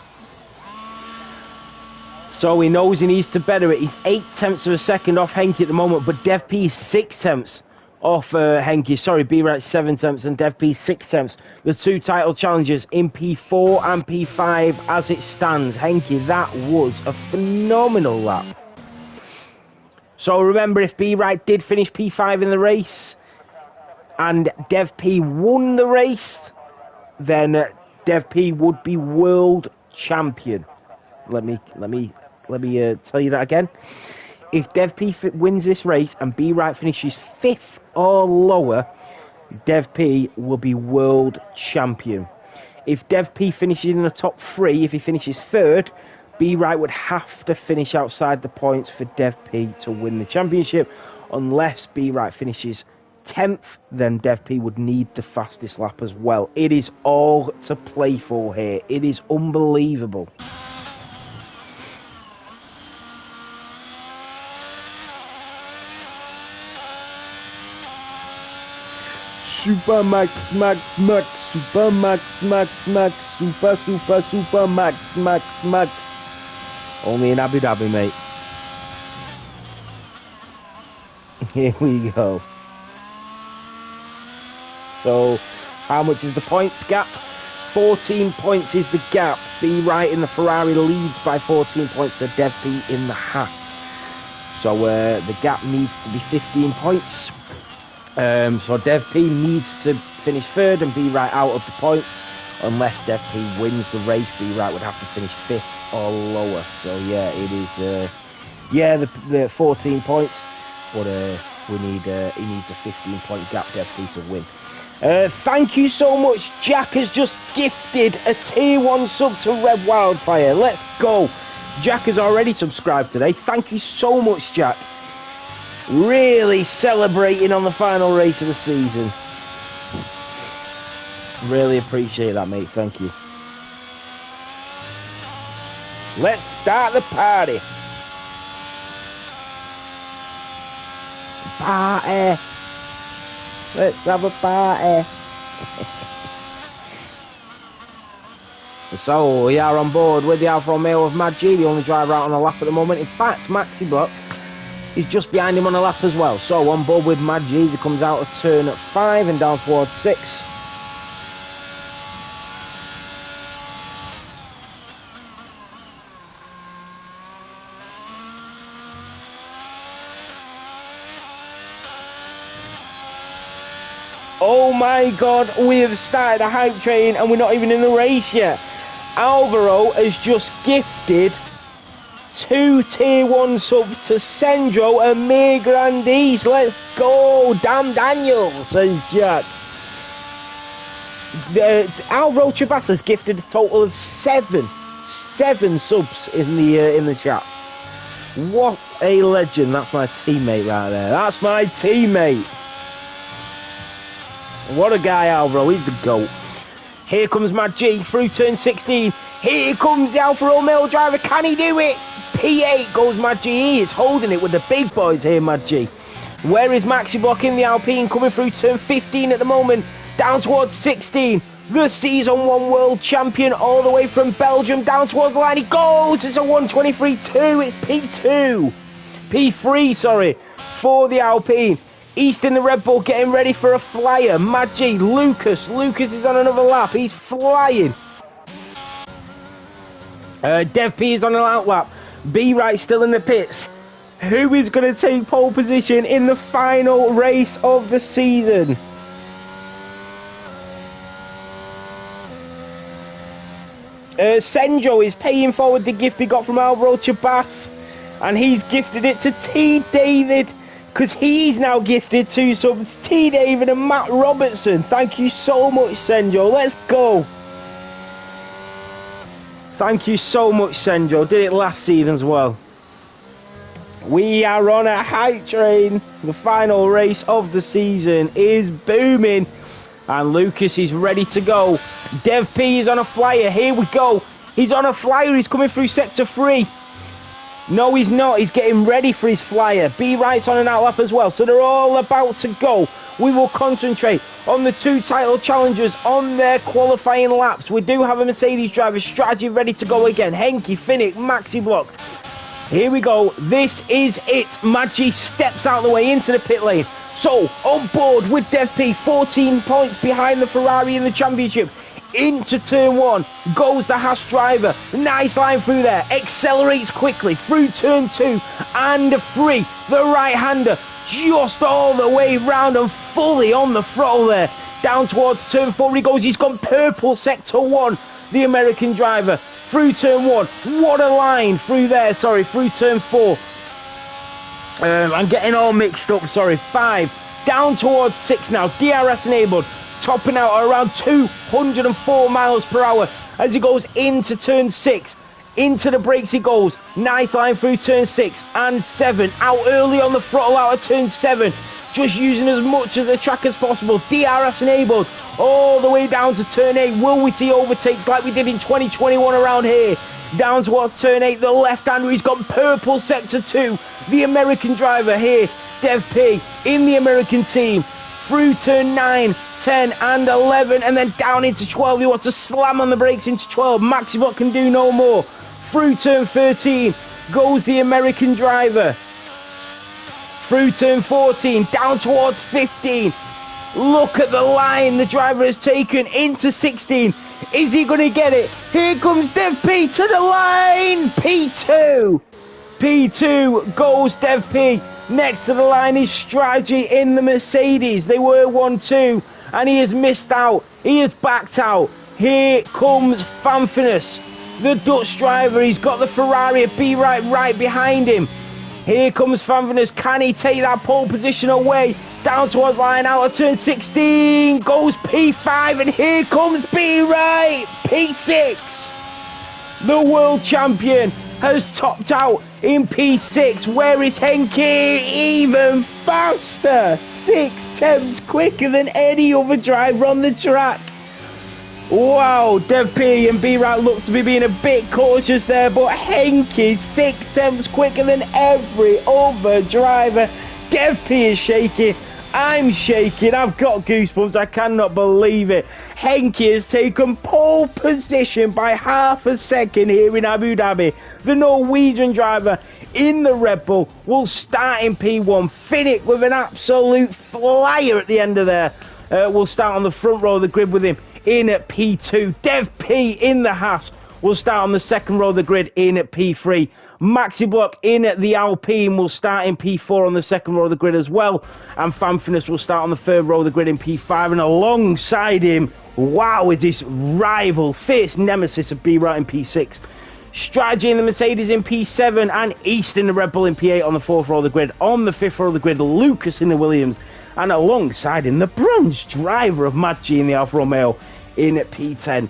So he knows he needs to better it. He's 8 tenths of a second off Henke at the moment, but Dev P is 6 tenths off Henke. Sorry, B Right 7 tenths and Dev P 6 tenths. The two title challengers in P4 and P5 as it stands. Henke, that was a phenomenal lap. So remember, if B Right did finish P5 in the race and Dev P won the race, then Dev P would be world champion. Let me tell you that again. If Dev P wins this race and B Right finishes 5th or lower, Dev P will be world champion. If Dev P finishes in the top 3, if he finishes 3rd, B Right would have to finish outside the points for Dev P to win the championship. Unless B Right finishes 10th, then Dev P would need the fastest lap as well. It is all to play for here. It is unbelievable. Super Max, Max, Max, Super Max, Max, Max, Super, Super, Super Max, Max, Max. Only in Abu Dhabi, mate. Here we go. So, how much is the points gap? 14 points is the gap. B Right in the Ferrari leads by 14 points to Dev P in the Haas. So, the gap needs to be 15 points. So Dev P needs to finish 3rd and B Right out of the points. Unless Dev P wins the race, B Right would have to finish 5th or lower. So yeah, it is the 14 points, but he needs a 15-point gap, Dev P, to win. Thank you so much. Jack has just gifted a tier 1 sub to Red Wildfire. Let's go. Jack has already subscribed today. Thank you so much, Jack. Really celebrating on the final race of the season. Really appreciate that, mate. Thank you. Let's start the party. Party. Let's have a party. So we are on board with the Alfa Romeo of Mad G, the only driver out on a lap at the moment. In fact, Maxi Block is just behind him on a lap as well. So on board with Mad G, he comes out of turn 5 and down towards 6. Oh my god, we have started a hype train and we're not even in the race yet. Alvaro has just gifted 2 tier 1 subs to Sendro and Me Grandis. Let's go. Damn Daniel, says Jack. Alvaro Chabas has gifted a total of 7 subs in the chat. What a legend. That's my teammate right there. That's my teammate. What a guy, Alvaro. He's the GOAT. Here comes Mad G through turn 16. Here comes the Alfa Romeo driver. Can he do it? P8 goes Mad G. He is holding it with the big boys here, Mad G. Where is Maxi Block in the Alpine? Coming through turn 15 at the moment. Down towards 16. The Season 1 world champion all the way from Belgium. Down towards the line. He goes. It's a 1:23.2. It's P2. P3, sorry. For the Alpine. East in the Red Bull getting ready for a flyer. Mad G, Lucas. Lucas is on another lap. He's flying. Dev P is on an out lap. B Right still in the pits. Who is going to take pole position in the final race of the season? Senjo is paying forward the gift he got from Alvaro Chabas. And he's gifted it to T. David. Because he's now gifted 2 subs. T. David and Matt Robertson. Thank you so much, Senjo. Let's go. Thank you so much, Senjo. Did it last season as well. We are on a hype train. The final race of the season is booming. And Lucas is ready to go. Dev P is on a flyer. Here we go. He's on a flyer. He's coming through sector 3. No, he's not. He's getting ready for his flyer. B Right's on an outlap as well. So they're all about to go. We will concentrate on the 2 title challengers on their qualifying laps. We do have a Mercedes driver strategy ready to go again. Henke, Finnick, Maxi Block. Here we go. This is it. Maggi steps out of the way into the pit lane. So, on board with Dev P, 14 points behind the Ferrari in the championship. Into turn 1 goes the Haas driver. Nice line through there. Accelerates quickly through turn 2 and 3. The right-hander just all the way round and fully on the throttle there. Down towards turn 4 he goes. He's gone purple sector 1. The American driver through turn 1. What a line through there. Sorry, through turn 4. I'm getting all mixed up. Sorry, 5. Down towards 6 now. DRS enabled. Topping out at around 204 miles per hour as he goes into turn 6. Into the brakes he goes. Nice line through turn 6 and 7. Out early on the throttle out of turn 7. Just using as much of the track as possible. DRS enabled. All the way down to turn 8. Will we see overtakes like we did in 2021 around here? Down towards turn 8. The left-hander, he's got purple sector 2. The American driver here, Dev P, in the American team. Through turn 9, 10 and 11 and then down into 12. He wants to slam on the brakes into 12. Maxibot can do no more. Through turn 13 goes the American driver. Through turn 14, down towards 15. Look at the line the driver has taken into 16. Is he going to get it? Here comes Dev P to the line. P2. P2 goes Dev P. Next to the line is Strategy in the Mercedes. They were 1-2 and he has missed out. He has backed out. Here comes Fanfinus, the Dutch driver. He's got the Ferrari at B right behind him. Here comes Fanfinus. Can he take that pole position away? Down towards line out of turn 16. Goes P5 and here comes B right. P6. The world champion has topped out in P6. Where is Henke? Even faster. 6 tenths quicker than any other driver on the track. Wow, Dev P and B-Rat look to be being a bit cautious there, but Henke 6 tenths quicker than every other driver. Dev P is shaking. I'm shaking. I've got goosebumps. I cannot believe it. Henke has taken pole position by half a second here in Abu Dhabi. The Norwegian driver in the Red Bull will start in P1. Finnick with an absolute flyer at the end of there. Will start on the front row of the grid with him in at P2. Dev P in the Haas will start on the second row of the grid in at P3. Maxi Block in at the Alpine will start in P4 on the second row of the grid as well. And Fanfinus will start on the third row of the grid in P5. And alongside him, wow, is this rival, fierce nemesis of B-Right in P6. Strategy in the Mercedes in P7 and East in the Red Bull in P8 on the 4th row of the grid. On the 5th row of the grid, Lucas in the Williams, and alongside him, the bronze driver of Matt G in the Alfa Romeo in P10.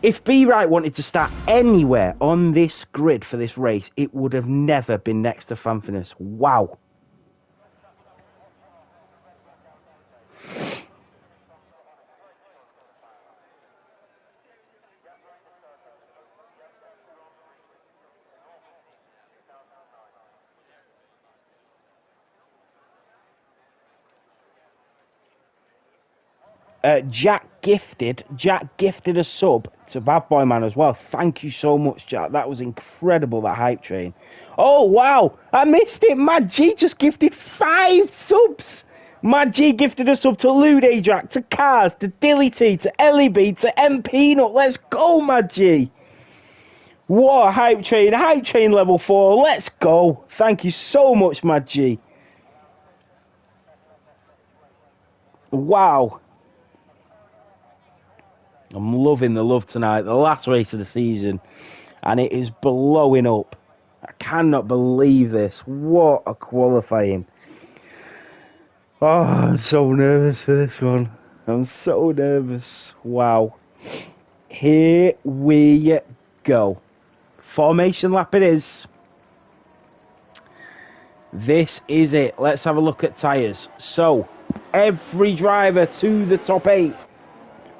If B Wright wanted to start anywhere on this grid for this race, it would have never been next to Fanfinus. Wow. Jack gifted a sub to Bad Boy Man as well. Thank you so much, Jack. That was incredible, that hype train. Oh, wow. I missed it. Mad G just gifted 5 subs. Mad G gifted a sub to Lude Jack, to Cars, to Dilly T, to Ellie B, to M Peanut. Let's go, Mad G. What a hype train. Hype train level 4. Let's go. Thank you so much, Mad G. Wow. I'm loving the love tonight. The last race of the season. And it is blowing up. I cannot believe this. What a qualifying. Oh, I'm so nervous for this one. I'm so nervous. Wow. Here we go. Formation lap it is. This is it. Let's have a look at tyres. So, every driver to the top 8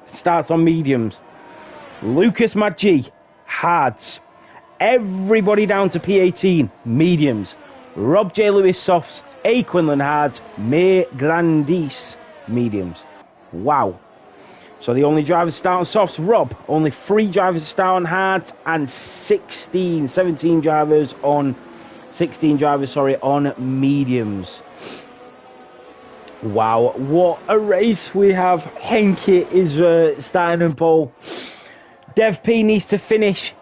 starts on mediums. Lucas Mad G, hards. Everybody down to P18, mediums. Rob J. Lewis, softs. A. Quinlan, hards. May Grandis, mediums. Wow. So the only drivers start on softs, Rob. Only 3 drivers start on hards, and 16 drivers on mediums. Wow, what a race we have. Henke is starting on pole. Dev P needs to finish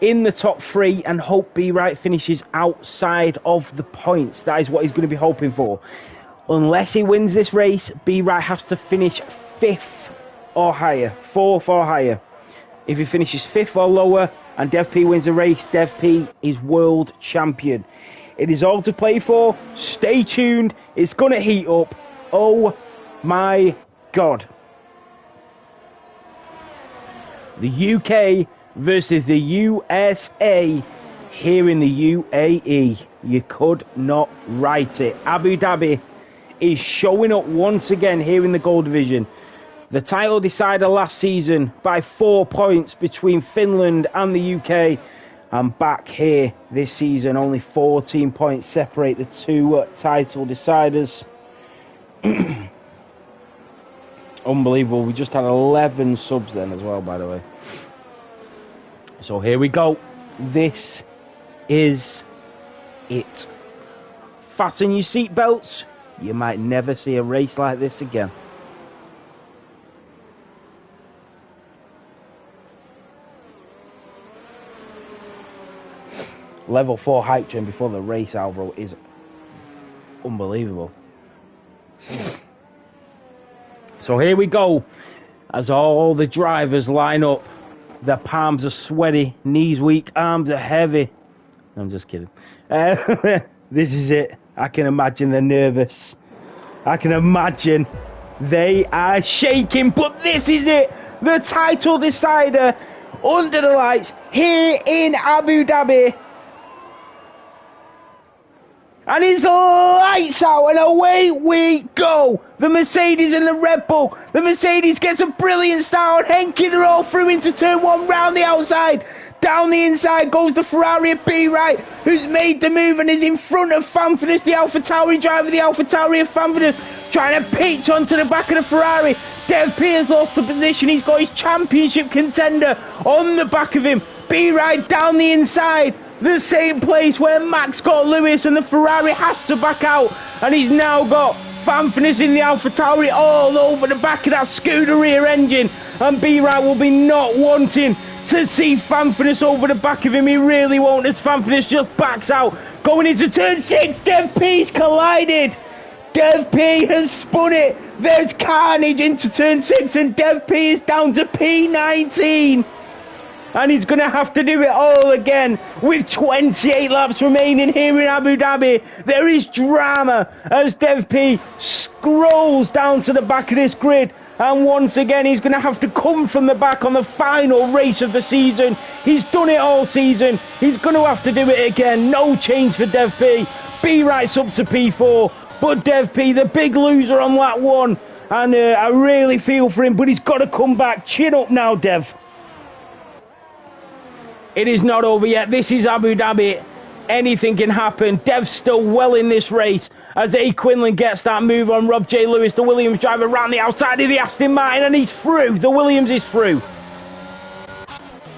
in the top 3 and hope B Wright finishes outside of the points. That is what he's going to be hoping for. Unless he wins this race, B Wright has to finish 5th or higher, 4th or higher. If he finishes 5th or lower and Dev P wins the race, Dev P is world champion. It is all to play for. Stay tuned. It's going to heat up. Oh my God. The UK versus the USA here in the UAE. You could not write it. Abu Dhabi is showing up once again here in the Gold Division. The title decider last season by 4 points between Finland and the UK. And back here this season, only 14 points separate the 2 title deciders. Unbelievable. We just had 11 subs then as well, by the way. So here we go. This is it. Fasten your seatbelts. You might never see a race like this again. Level 4 hype train before the race, Alvaro, is unbelievable. So here we go. As all the drivers line up. Their palms are sweaty, knees weak, arms are heavy. I'm just kidding. This is it. I can imagine they're nervous. I can imagine they are shaking. But this is it. The title decider under the lights here in Abu Dhabi. And it's lights out and away we go. The Mercedes and the Red Bull. The Mercedes gets a brilliant start on Henke. They're all through into turn 1, round the outside. Down the inside goes the Ferrari of B Wright, who's made the move and is in front of Fanfinus, the AlphaTauri driver, the AlphaTauri of Fanfinus, trying to pitch onto the back of the Ferrari. Dev P has lost the position. He's got his championship contender on the back of him. B Wright down the inside. The same place where Max got Lewis and the Ferrari has to back out. And he's now got Fanfinus in the AlphaTauri all over the back of that Scuderia engine. And B Wright will be not wanting to see Fanfinus over the back of him. He really won't, as Fanfinus just backs out. Going into turn 6, Dev P's collided. Dev P has spun it. There's carnage into turn 6 and Dev P is down to P19. And he's going to have to do it all again with 28 laps remaining here in Abu Dhabi. There is drama as Dev P scrolls down to the back of this grid. And once again, he's going to have to come from the back on the final race of the season. He's done it all season. He's going to have to do it again. No change for Dev P. B Wright's up to P4. But Dev P, the big loser on lap 1. And I really feel for him, but he's got to come back. Chin up now, Dev. It is not over yet. This is Abu Dhabi. Anything can happen. Dev's still well in this race as A. Quinlan gets that move on Rob J. Lewis, the Williams driver, around the outside of the Aston Martin, and he's through. The Williams is through.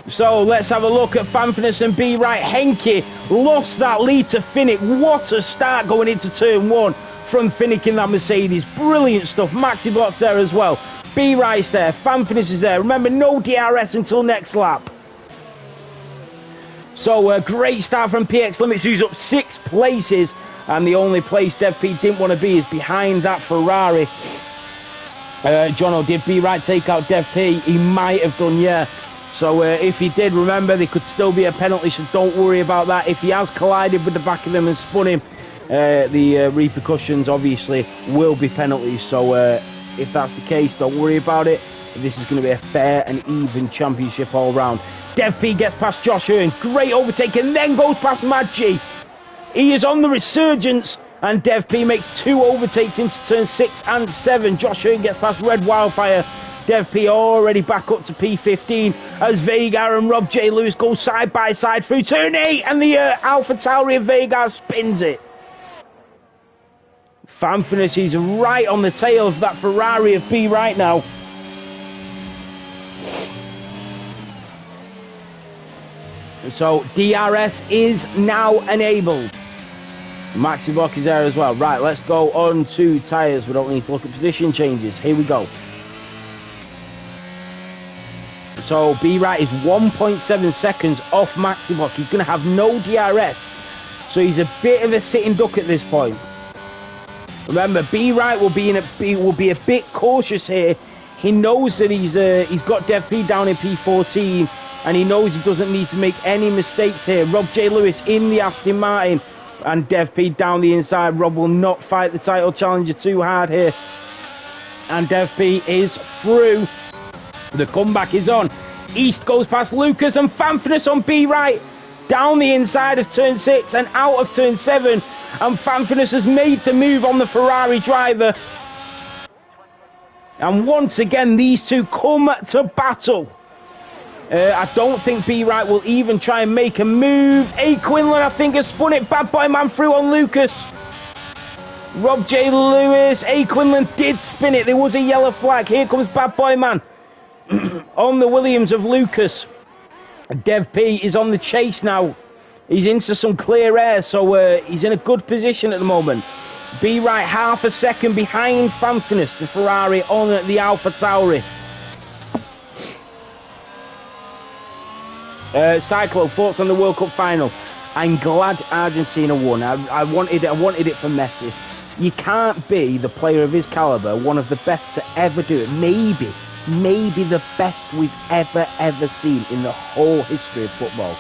So let's have a look at Fanfitness and B. Wright. Henke lost that lead to Finnick. What a start going into turn 1 from Finnick in that Mercedes. Brilliant stuff. Maxi Block's there as well. B. Wright's there. Fanfitness is there. Remember, no DRS until next lap. So a great start from PX Limits, who's up 6 places. And the only place Dev P didn't want to be is behind that Ferrari. Jono, did B Wright take out Dev P? He might have done, yeah. So if he did, remember, there could still be a penalty, so don't worry about that. If he has collided with the back of them and spun him, the repercussions obviously will be penalties. So if that's the case, don't worry about it. This is going to be a fair and even championship all round. Dev P gets past Josh Hearn. Great overtake, and then goes past Mad G. He is on the resurgence, and Dev P makes 2 overtakes into turn 6 and 7. Josh Hearn gets past Red Wildfire. Dev P already back up to P15 as Vega and Rob J. Lewis go side by side through turn 8, and the Alpha Tauri of Vega spins it. Fanfitness is right on the tail of that Ferrari of B right now. So DRS is now enabled. Maxi Block is there as well. Right, let's go on to tyres. We don't need to look at position changes. Here we go. So B Wright is 1.7 seconds off Maxi Block. He's going to have no DRS. So he's a bit of a sitting duck at this point. Remember, B Wright will be a bit cautious here. He knows that he's got Dev P down in P14. And he knows he doesn't need to make any mistakes here. Rob J. Lewis in the Aston Martin. And Dev P down the inside. Rob will not fight the title challenger too hard here. And Dev P is through. The comeback is on. East goes past Lucas and Fanfitness on B Right. Down the inside of turn 6 and out of turn 7. And Fanfitness has made the move on the Ferrari driver. And once again, these two come to battle. I don't think B Wright will even try and make a move. A. Quinlan, I think, has spun it. Bad Boy Man through on Lucas. Rob J. Lewis. A. Quinlan did spin it. There was a yellow flag. Here comes Bad Boy Man on the Williams of Lucas. Dev P is on the chase now. He's into some clear air, so he's in a good position at the moment. B Wright half a second behind Fanfitness, the Ferrari on the Alpha Tauri. Cyclo, thoughts on the World Cup final? I'm glad Argentina won. I wanted it for Messi. You can't be the player of his caliber, one of the best to ever do it. Maybe the best we've ever seen in the whole history of football.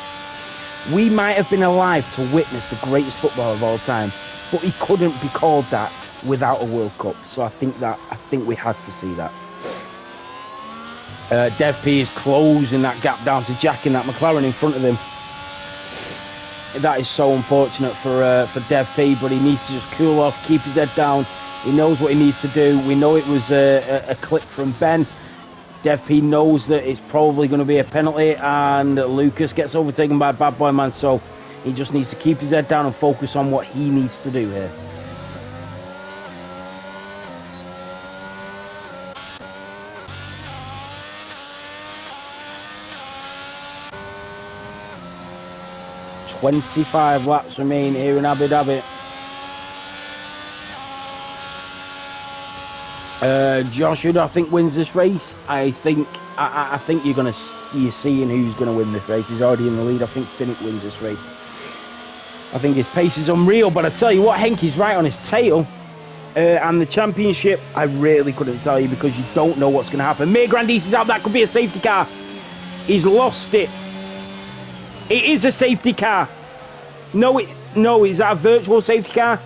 We might have been alive to witness the greatest football of all time, but he couldn't be called that without a World Cup. So I think we had to see that. Dev P is closing that gap down to Jack in that McLaren in front of him. That is so unfortunate for Dev P, but he needs to just cool off, keep his head down. He knows what he needs to do. We know it was a clip from Ben. Dev P knows that it's probably going to be a penalty, and Lucas gets overtaken by Bad Boy Man, so he just needs to keep his head down and focus on what he needs to do here. "25 laps remain here in Abu Dhabi." Josh Hood, I think, wins this race. I think you're seeing who's going to win this race. He's already in the lead. I think Finnick wins this race. I think his pace is unreal, but I tell you what, Henke's right on his tail. And the championship, I really couldn't tell you because you don't know what's going to happen. Mir Grandis is out. That could be a safety car. He's lost it. It is a safety car. No, is that a virtual safety car?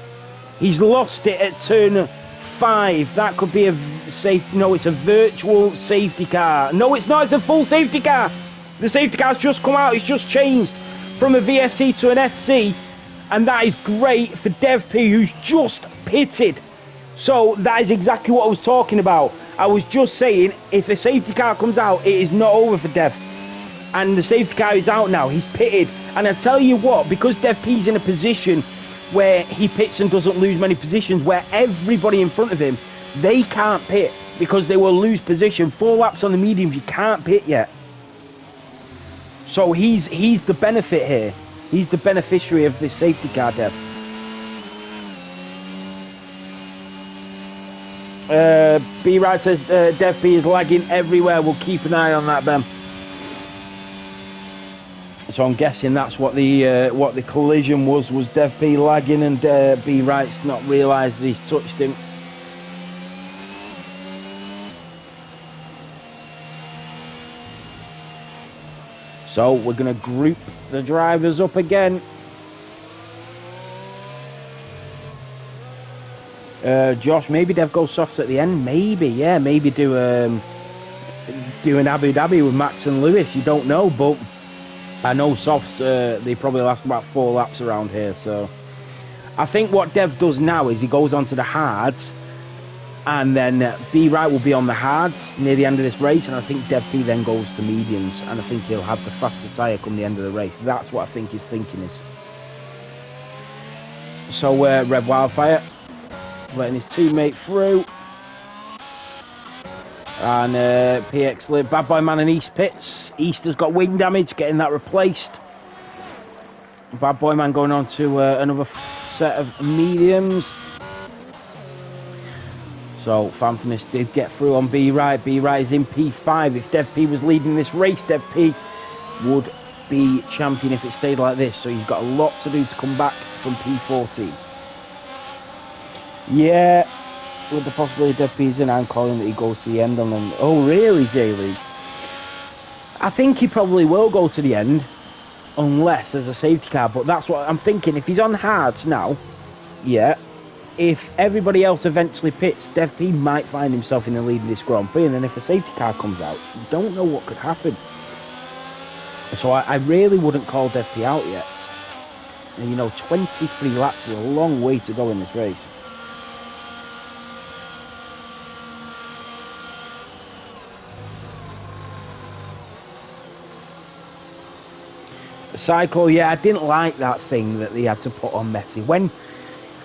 He's lost it at turn 5. That could be a safe. No, it's a virtual safety car. No, it's not. It's a full safety car. The safety car's just come out. It's just changed from a VSC to an SC. And that is great for Dev P, who's just pitted. So that is exactly what I was talking about. I was just saying, if the safety car comes out, it is not over for Dev. And the safety car is out now. He's pitted. And I tell you what, because Dev P's in a position where he pits and doesn't lose many positions, where everybody in front of him, they can't pit because they will lose position. 4 laps on the mediums, you can't pit yet. So he's the benefit here. He's the beneficiary of this safety car, Dev. B Right says Dev P is lagging everywhere. We'll keep an eye on that, Ben. So I'm guessing that's what the collision was Dev P lagging, and B Right's not realised that he's touched him. So we're going to group the drivers up again. Josh, maybe Dev goes softs at the end. Maybe, yeah. Maybe do an Abu Dhabi with Max and Lewis. You don't know, but I know softs, they probably last about 4 laps around here. So I think what Dev does now is he goes on to the hards, and then B Right will be on the hards near the end of this race, and I think Dev P then goes to mediums, and I think he'll have the faster tyre come the end of the race. That's what I think his thinking is. So Red Wildfire letting his teammate through, and PX Lib, Bad Boy Man and East pits. East has got wing damage, getting that replaced. Bad Boy Man going on to another set of mediums. So Phantomist did get through on B Right. B Right is in P5. If Dev P was leading this race, Dev P would be champion if it stayed like this. So he's got a lot to do to come back from P14. Yeah, with the possibility Dev P's in, I'm calling that he goes to the end on them. Oh, really, J-League? I think he probably will go to the end, unless there's a safety car. But that's what I'm thinking. If he's on hards now, yeah. If everybody else eventually pits, Dev P might find himself in the lead of this Grand Prix, and then if a safety car comes out, you don't know what could happen. So I really wouldn't call Dev P out yet. And you know, 23 laps is a long way to go in this race. Cycle, yeah, I didn't like that thing that they had to put on Messi. When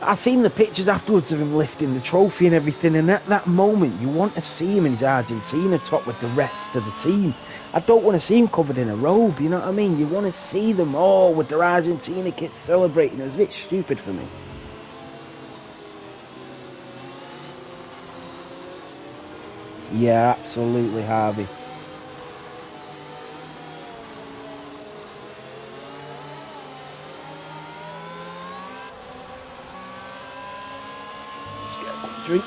I seen the pictures afterwards of him lifting the trophy and everything, and at that moment you want to see him in his Argentina top with the rest of the team. I don't want to see him covered in a robe, you know what I mean? You want to see them all with their Argentina kits celebrating. It was a bit stupid for me. Yeah, absolutely, Harvey. Let's get a quick drink.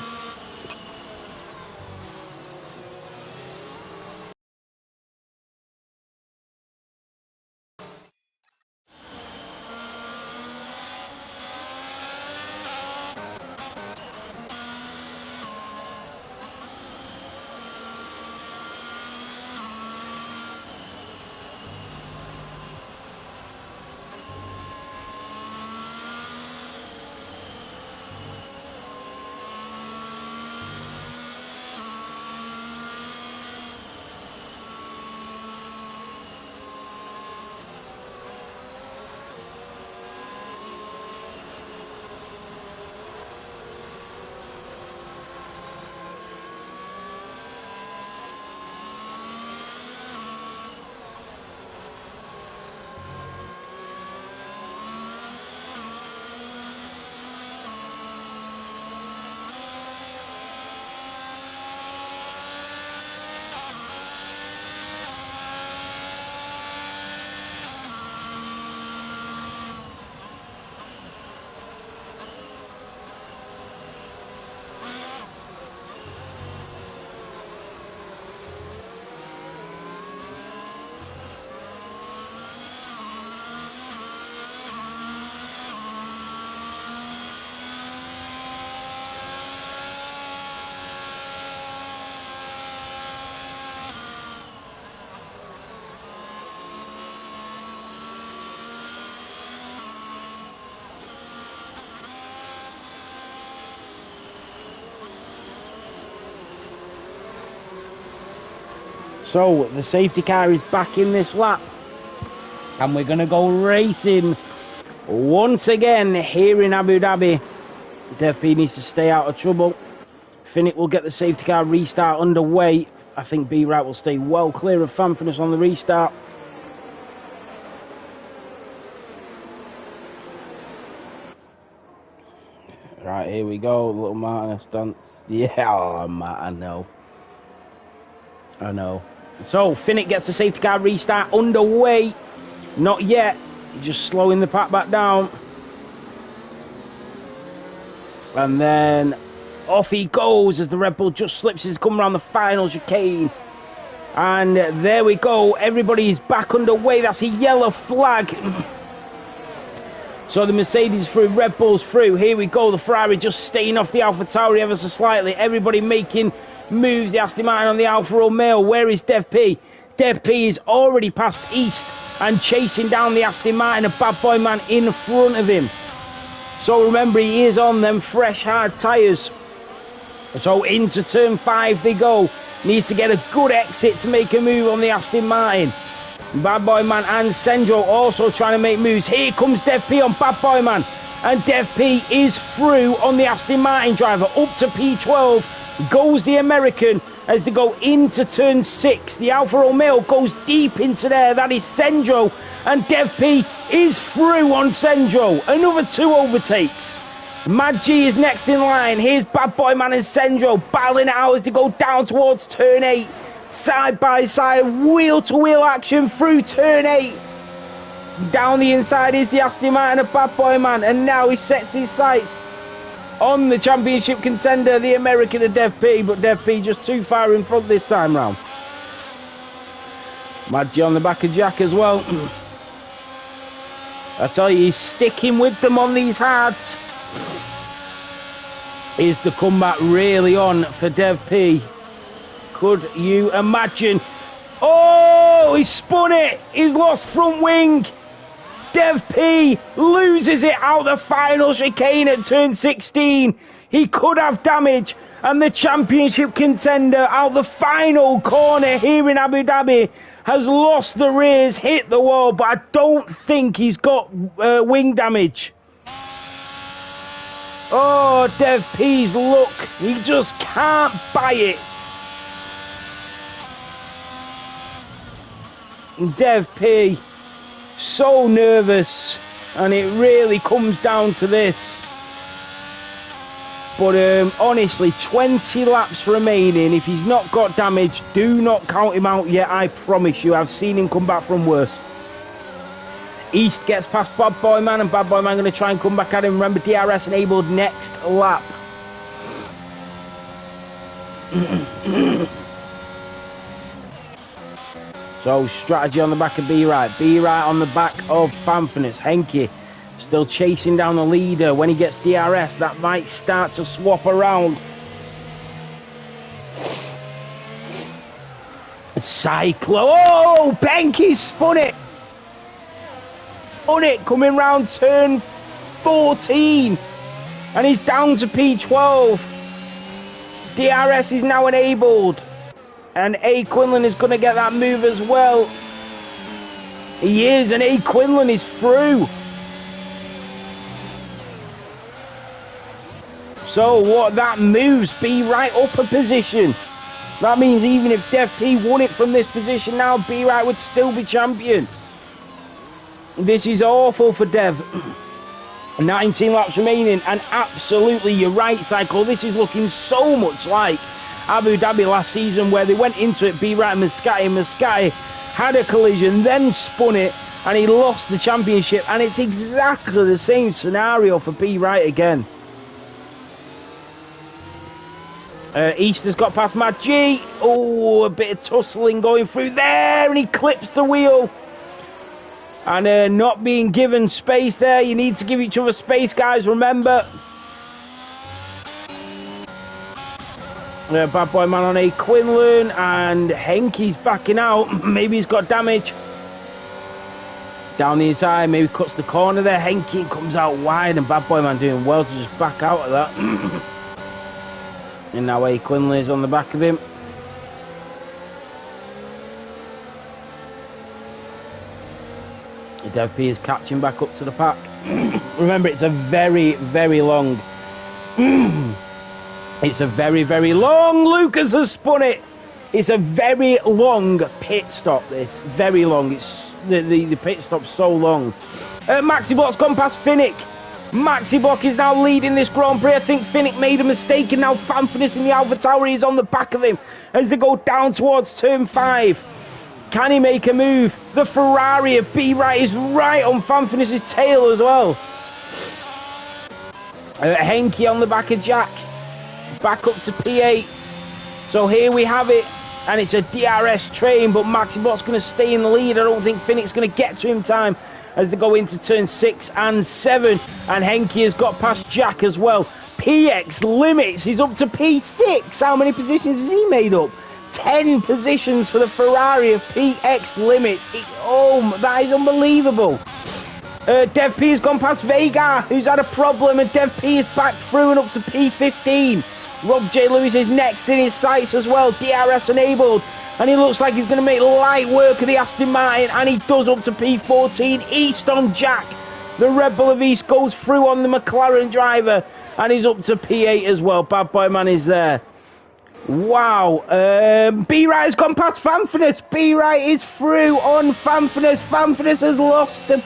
So the safety car is back in this lap, and we're going to go racing once again here in Abu Dhabi. Dev P needs to stay out of trouble. Finnick will get the safety car restart underway. I think B Right will stay well clear of Fanfitness on the restart. Right, here we go. Little Martin stance. Yeah, oh, Martin, I know. So, Finnick gets the safety car restart underway. Not yet. Just slowing the pack back down. And then off he goes as the Red Bull just slips as he comes around the final chicane. And there we go. Everybody is back underway. That's a yellow flag. So the Mercedes through, Red Bull's through. Here we go. The Ferrari just staying off the AlphaTauri ever so slightly. Everybody making moves. The Aston Martin on the Alfa Romeo. Where is Dev P? Dev P is already past East and chasing down the Aston Martin. A bad boy man in front of him. So remember, he is on them fresh, hard tyres. So into turn 5 they go. Needs to get a good exit to make a move on the Aston Martin. Bad Boy Man and Sendro also trying to make moves. Here comes Dev P on Bad Boy Man. And Dev P is through on the Aston Martin driver. Up to P12 goes the American as they go into turn 6. The Alfa Romeo goes deep into there. That is Sendro. And Dev P is through on Sendro. Another 2 overtakes. Mad G is next in line. Here's Bad Boy Man and Sendro battling it out as they go down towards turn 8. Side by side, wheel to wheel action through turn 8. Down the inside is the Aston Martin of Bad Boy Man. And now he sets his sights on the championship contender, the American of Dev P. But Dev P just too far in front this time round. Mad G on the back of Jack as well. I tell you, he's sticking with them on these hards. Is the comeback really on for Dev P? Could you imagine? Oh, he spun it. He's lost front wing. Dev P loses it out the final chicane at turn 16. He could have damage. And the championship contender out the final corner here in Abu Dhabi has lost the rears, hit the wall, but I don't think he's got wing damage. Oh, Dev P's luck. He just can't buy it. Dev P, so nervous, and it really comes down to this. But honestly, 20 laps remaining. If he's not got damage, do not count him out yet. I promise you, I've seen him come back from worse. East gets past Bad Boy Man, and Bad Boy Man going to try and come back at him. Remember, DRS enabled next lap. So, strategy on the back of B Right. B Right on the back of Fanfitness. Henke still chasing down the leader. When he gets DRS, that might start to swap around. Cyclo. Oh, Benke spun it. Coming round turn 14, and he's down to P12. DRS is now enabled, and A. Quinlan is going to get that move as well. He is, and A. Quinlan is through. So what that moves B Right up a position. That means even if Dev P won it from this position now, B Right would still be champion. This is awful for Dev. 19 laps remaining, and absolutely you're right, Cycle. This is looking so much like Abu Dhabi last season, where they went into it, B Right and Mascati had a collision, then spun it, and he lost the championship. And it's exactly the same scenario for B Right again. East has got past Mad G. Oh, a bit of tussling going through there, and he clips the wheel. And not being given space there. You need to give each other space, guys, remember. Bad Boy Man on A. Quinlan, and Henke's backing out. Maybe he's got damage. Down the inside, maybe cuts the corner there. Henke comes out wide, and Bad Boy Man doing well to just back out of that. And now A. Quinlan is on the back of him. Dev P is catching back up to the pack. Remember, it's a very, very long... it's a very, very long... Lucas has spun it! It's a very long pit stop, this. Very long. It's the pit stop's so long. Maxi Block's gone past Finnick. Maxi Block is now leading this Grand Prix. I think Finnick made a mistake, and now Fanfinis in the Alpha Tauri is on the back of him as they go down towards turn 5. Can he make a move? The Ferrari of B-Right is right on Fanfinis' tail as well. Henke on the back of Jack. Back up to P8. So here we have it. And it's a DRS train, but Maxi Block's going to stay in the lead. I don't think Finnick's going to get to him in time as they go into turn 6 and 7. And Henke has got past Jack as well. PX Limits. He's up to P6. How many positions has he made up? 10 positions for the Ferrari of PX Limits. Oh, that is unbelievable. Dev P has gone past Vega, who's had a problem, and Dev P is back through and up to P15. Rob J. Lewis is next in his sights as well, DRS enabled, and he looks like he's going to make light work of the Aston Martin, and he does up to P14. East on Jack. The Red Bull of East goes through on the McLaren driver, and he's up to P8 as well. Bad Boy Man is there. Wow. B-Right has gone past Fanfinis. B-Right is through on Fanfinis. Fanfinis has lost a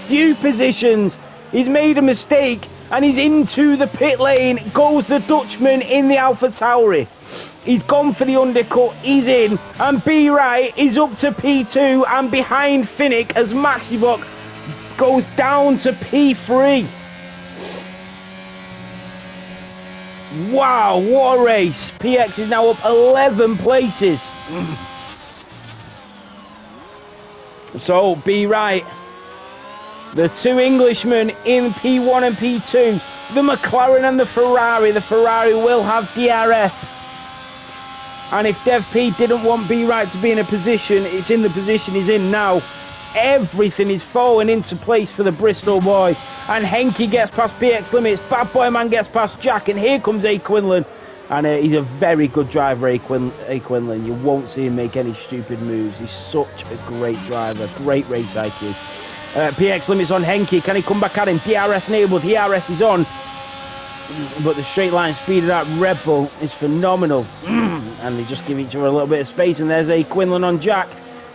few positions. He's made a mistake, and he's into the pit lane. Goes the Dutchman in the Alpha Tauri. He's gone for the undercut. He's in, and B-Right is up to P2 and behind Finnick as Maxi Block goes down to P3. Wow, what a race. PX is now up 11 places. So, B-Right, the two Englishmen in P1 and P2, the McLaren and the Ferrari. The Ferrari will have DRS. And if Dev P didn't want B-Right to be in a position, it's in the position he's in now. Everything is falling into place for the Bristol boy. And Henke gets past PX Limits. Bad Boy Man gets past Jack. And here comes A. Quinlan. And he's a very good driver, A. Quinlan. You won't see him make any stupid moves. He's such a great driver. Great race IQ. PX Limits on Henke. Can he come back at him? DRS enabled. DRS is on. But the straight line speed of that Red Bull is phenomenal. And they just give each other a little bit of space. And there's A. Quinlan on Jack.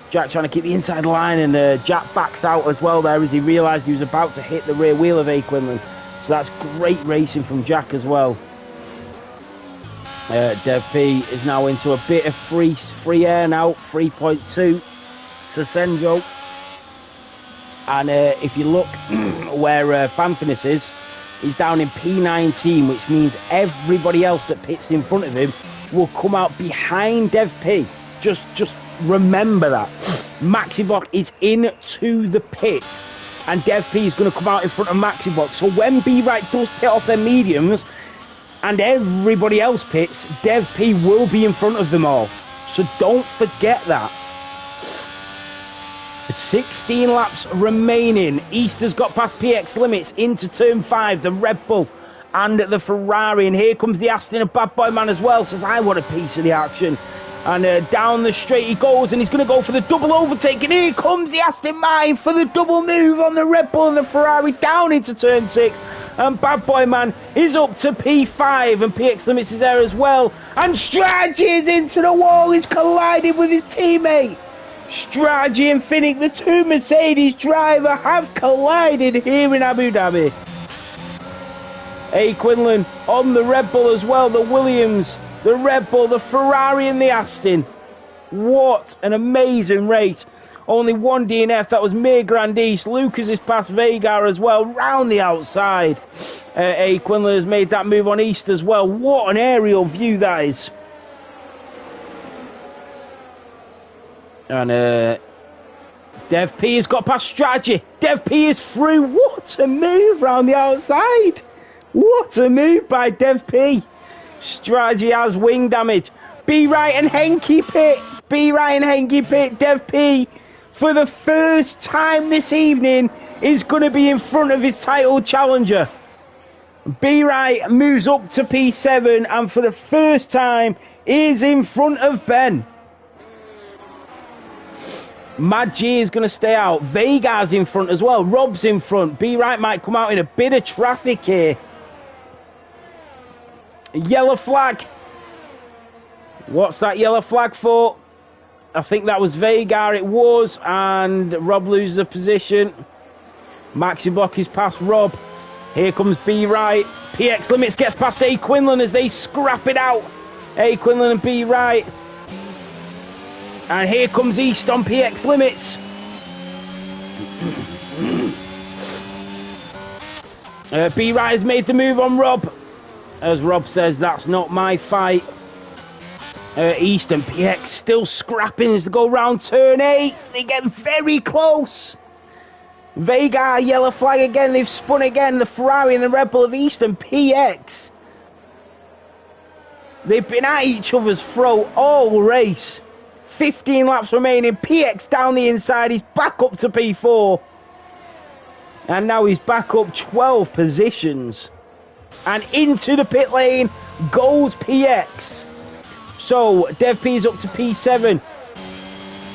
Jack trying to keep the inside line, and Jack backs out as well there as he realised he was about to hit the rear wheel of A. Quinlan. So that's great racing from Jack as well. Dev P is now into a bit of free air now, 3.2 to Senjo. And if you look where Fanfinis is, he's down in P19, which means everybody else that pits in front of him will come out behind Dev P. Just remember that. Maxi Block is into the pits, and Dev P is going to come out in front of Maxi Block. So when B-Right does pit off their mediums and everybody else pits, Dev P will be in front of them all. So don't forget that. 16 laps remaining. East has got past PX Limits into turn 5, the Red Bull and the Ferrari. And here comes the Aston of Bad Boy Man as well. Says, I want a piece of the action. And down the straight he goes, and he's going to go for the double overtake. And here comes the Aston Martin for the double move on the Red Bull and the Ferrari down into turn 6. And Bad Boy Man is up to P5, and PX Limits is there as well. And Strategy is into the wall. He's collided with his teammate. Strategy and Finnick, the two Mercedes driver, have collided here in Abu Dhabi. A. Quinlan on the Red Bull as well, the Williams, the Red Bull, the Ferrari and the Aston. What an amazing race. Only one DNF, that was Mir Grandis. Lucas is past Vega as well, round the outside. A. Quinlan has made that move on East as well. What an aerial view that is. And Dev P has got past Strategy. Dev P is through. What a move round the outside. What a move by Dev P. Strategy has wing damage. B-Right and Henke pit. B-Right and Henke pit. Dev P, for the first time this evening, is going to be in front of his title challenger. B-Right moves up to P7 and for the first time is in front of Ben. Mad G is going to stay out. Vega's in front as well. Rob's in front. B Right might come out in a bit of traffic here. Yellow flag. What's that yellow flag for? I think that was Vega, it was, and Rob loses the position. Maxi Block is past Rob. Here comes B Right. PX Limits gets past A Quinlan as they scrap it out. A Quinlan and B Right. And here comes East on PX Limits. B Right has made the move on Rob. As Rob says, that's not my fight. East and PX still scrapping as they go round turn 8. They get very close. Vega, yellow flag again. They've spun again. The Ferrari and the Red Bull of East and PX. They've been at each other's throat all race. 15 laps remaining. PX down the inside. He's back up to P4. And now he's back up 12 positions. And into the pit lane goes PX. So, Dev P is up to P7.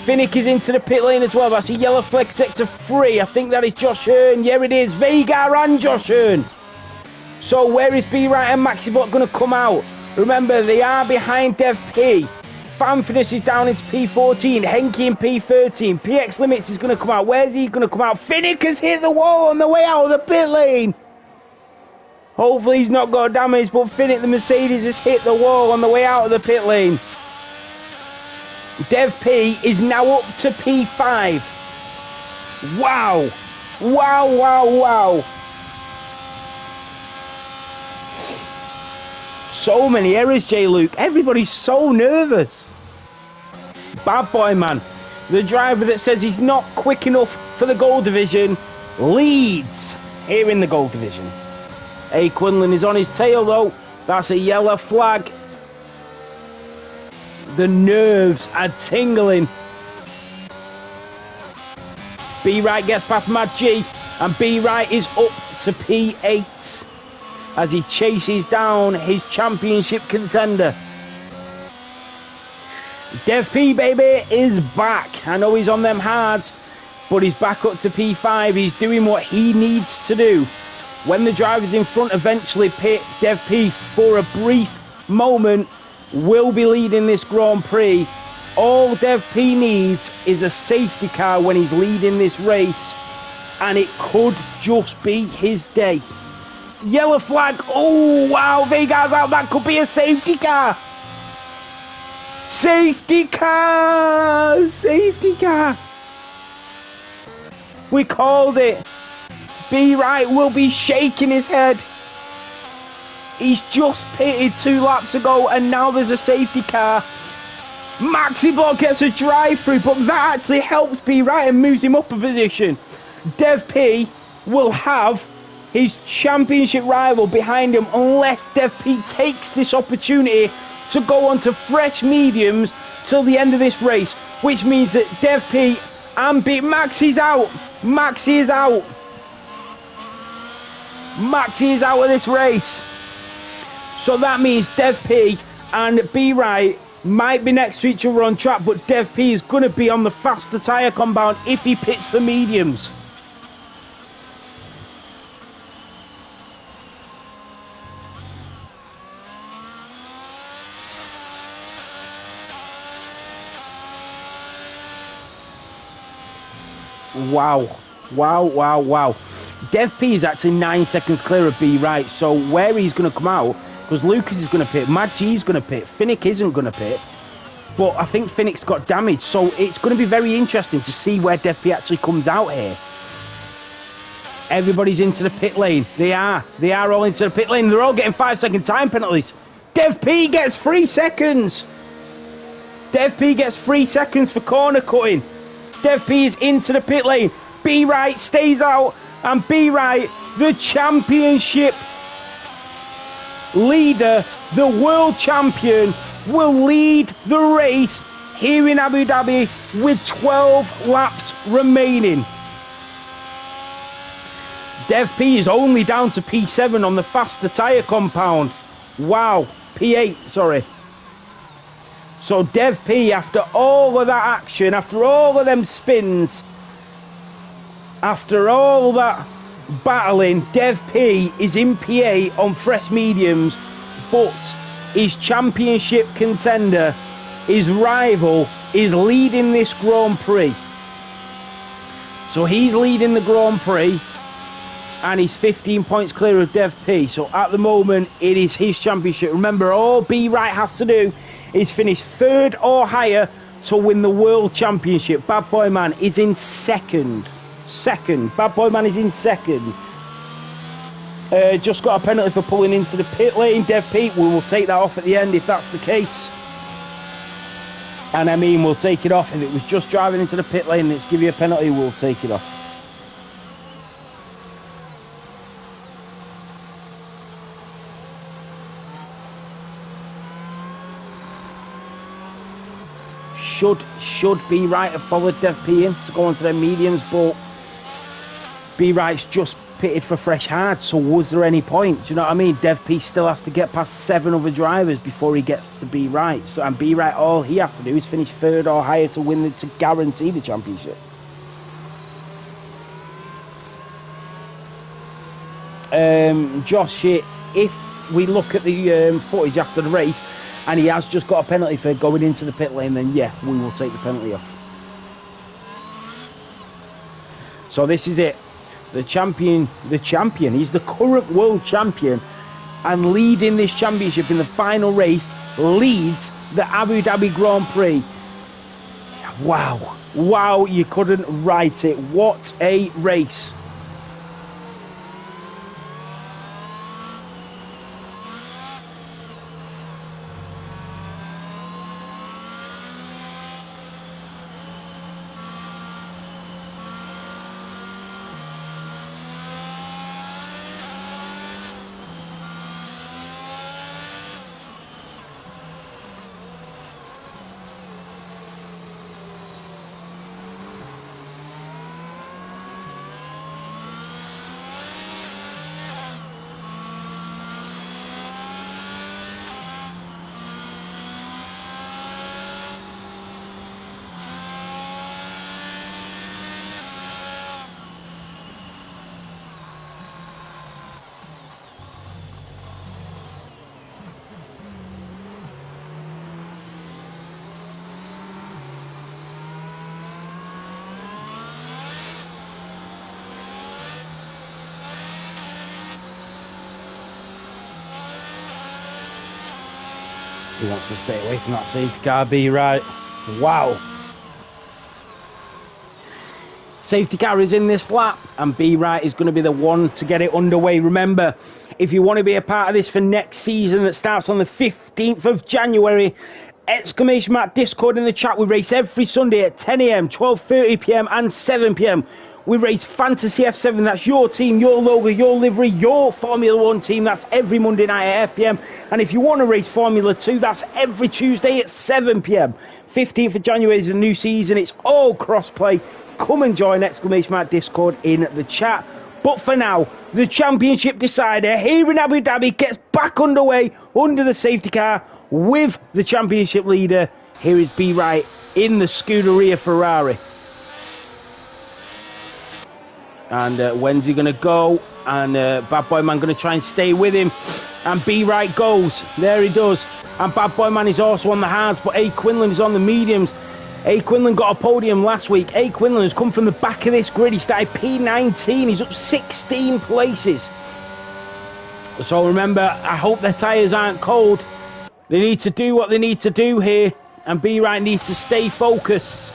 Finnick is into the pit lane as well. That's a yellow flag sector 3. I think that is Josh Hearn. Yeah, it is. Vega and Josh Hearn. So, where is B Right and Maxibot going to come out? Remember, they are behind Dev P. Fanfitness is down into P14. Henke in P13. PX Limits is going to come out. Where's he going to come out? Finnick has hit the wall on the way out of the pit lane. Hopefully he's not got damage, but Finnick, the Mercedes, has hit the wall on the way out of the pit lane. Dev P is now up to P5. Wow. Wow, wow, wow. So many errors, J. Luke. Everybody's so nervous. Bad boy, man. The driver that says he's not quick enough for the gold division leads here in the gold division. A Quinlan is on his tail though. That's a yellow flag. The nerves are tingling. B Right gets past Mad G, and B Right is up to P8 as he chases down his championship contender. Dev P, baby, is back. I know he's on them hard, but he's back up to P5. He's doing what he needs to do. When the drivers in front eventually pit, Dev P, for a brief moment, will be leading this Grand Prix. All Dev P needs is a safety car when he's leading this race, and it could just be his day. Yellow flag. Oh, wow, Vega's out. That could be a safety car. Safety car. Safety car. We called it. B Right will be shaking his head. He's just pitted 2 laps ago and now there's a safety car. Maxibot gets a drive through, but that actually helps B Right and moves him up a position. Dev P will have his championship rival behind him unless Dev P takes this opportunity to go on to fresh mediums till the end of this race, which means that Dev P and Maxi's out. Maxi is out. Maxi is out of this race. So that means Dev P and B Right might be next to each other on track, but Dev P is going to be on the faster tyre compound if he pits for mediums. Wow. Wow, wow, wow. Dev P is actually 9 seconds clear of B Right, so where he's going to come out, because Lucas is going to pit, Mad G is going to pit, Finnick isn't going to pit, but I think Finnick's got damage, so it's going to be very interesting to see where Dev P actually comes out here. Everybody's into the pit lane. They are all into the pit lane. They're all getting 5-second time penalties. Dev P gets 3 seconds. Dev P gets 3 seconds for corner cutting. Dev P is into the pit lane. B Right stays out, and B Right, the championship leader, the world champion, will lead the race here in Abu Dhabi with 12 laps remaining. Dev P is only down to P7 on the faster tyre compound. Wow, P8, sorry. So Dev P, after all of that action, after all of them spins, after all that battling, Dev P is in P8 on fresh mediums, but his championship contender, his rival, is leading this Grand Prix. So he's leading the Grand Prix, and he's 15 points clear of Dev P. So at the moment, it is his championship. Remember, all B Right has to do is finish third or higher to win the World Championship. Bad Boy Man is in second. Bad Boy Man is in second. Just got a penalty for pulling into the pit lane. Dev P, we will take that off at the end if that's the case. And I mean, we'll take it off. If it was just driving into the pit lane and it's give you a penalty, we'll take it off. Should B Right have followed Dev P in to go onto their mediums, but B Right's just pitted for fresh hard, so was there any point? Do you know what I mean? Dev P still has to get past 7 other drivers before he gets to B Right. So, and B Right, all he has to do is finish third or higher to win to guarantee the championship. Josh, if we look at the footage after the race, and he has just got a penalty for going into the pit lane, then yeah, we will take the penalty off. So this is it. The champion, he's the current world champion, and leading this championship in the final race, leads the Abu Dhabi Grand Prix. Wow, you couldn't write it. What a race. He wants to stay away from that safety car, B Right. Wow. Safety car is in this lap, and B Right is going to be the one to get it underway. Remember, if you want to be a part of this for next season that starts on the 15th of January, exclamation mark Discord in the chat. We race every Sunday at 10 AM, 12:30 PM and 7 PM. We race Fantasy F7, that's your team, your logo, your livery, your Formula 1 team. That's every Monday night at FPM. And if you want to race Formula 2, that's every Tuesday at 7 PM. 15th of January is the new season. It's all cross-play. Come and join exclamation mark Discord in the chat. But for now, the championship decider here in Abu Dhabi gets back underway under the safety car with the championship leader. Here is B Right in the Scuderia Ferrari. And when's he going to go? And Bad Boy Man going to try and stay with him. And B Right goes. There he does. And Bad Boy Man is also on the hards, but A. Quinlan is on the mediums. A. Quinlan got a podium last week. A. Quinlan has come from the back of this grid. He started P19. He's up 16 places. So remember, I hope their tyres aren't cold. They need to do what they need to do here. And B Right needs to stay focused.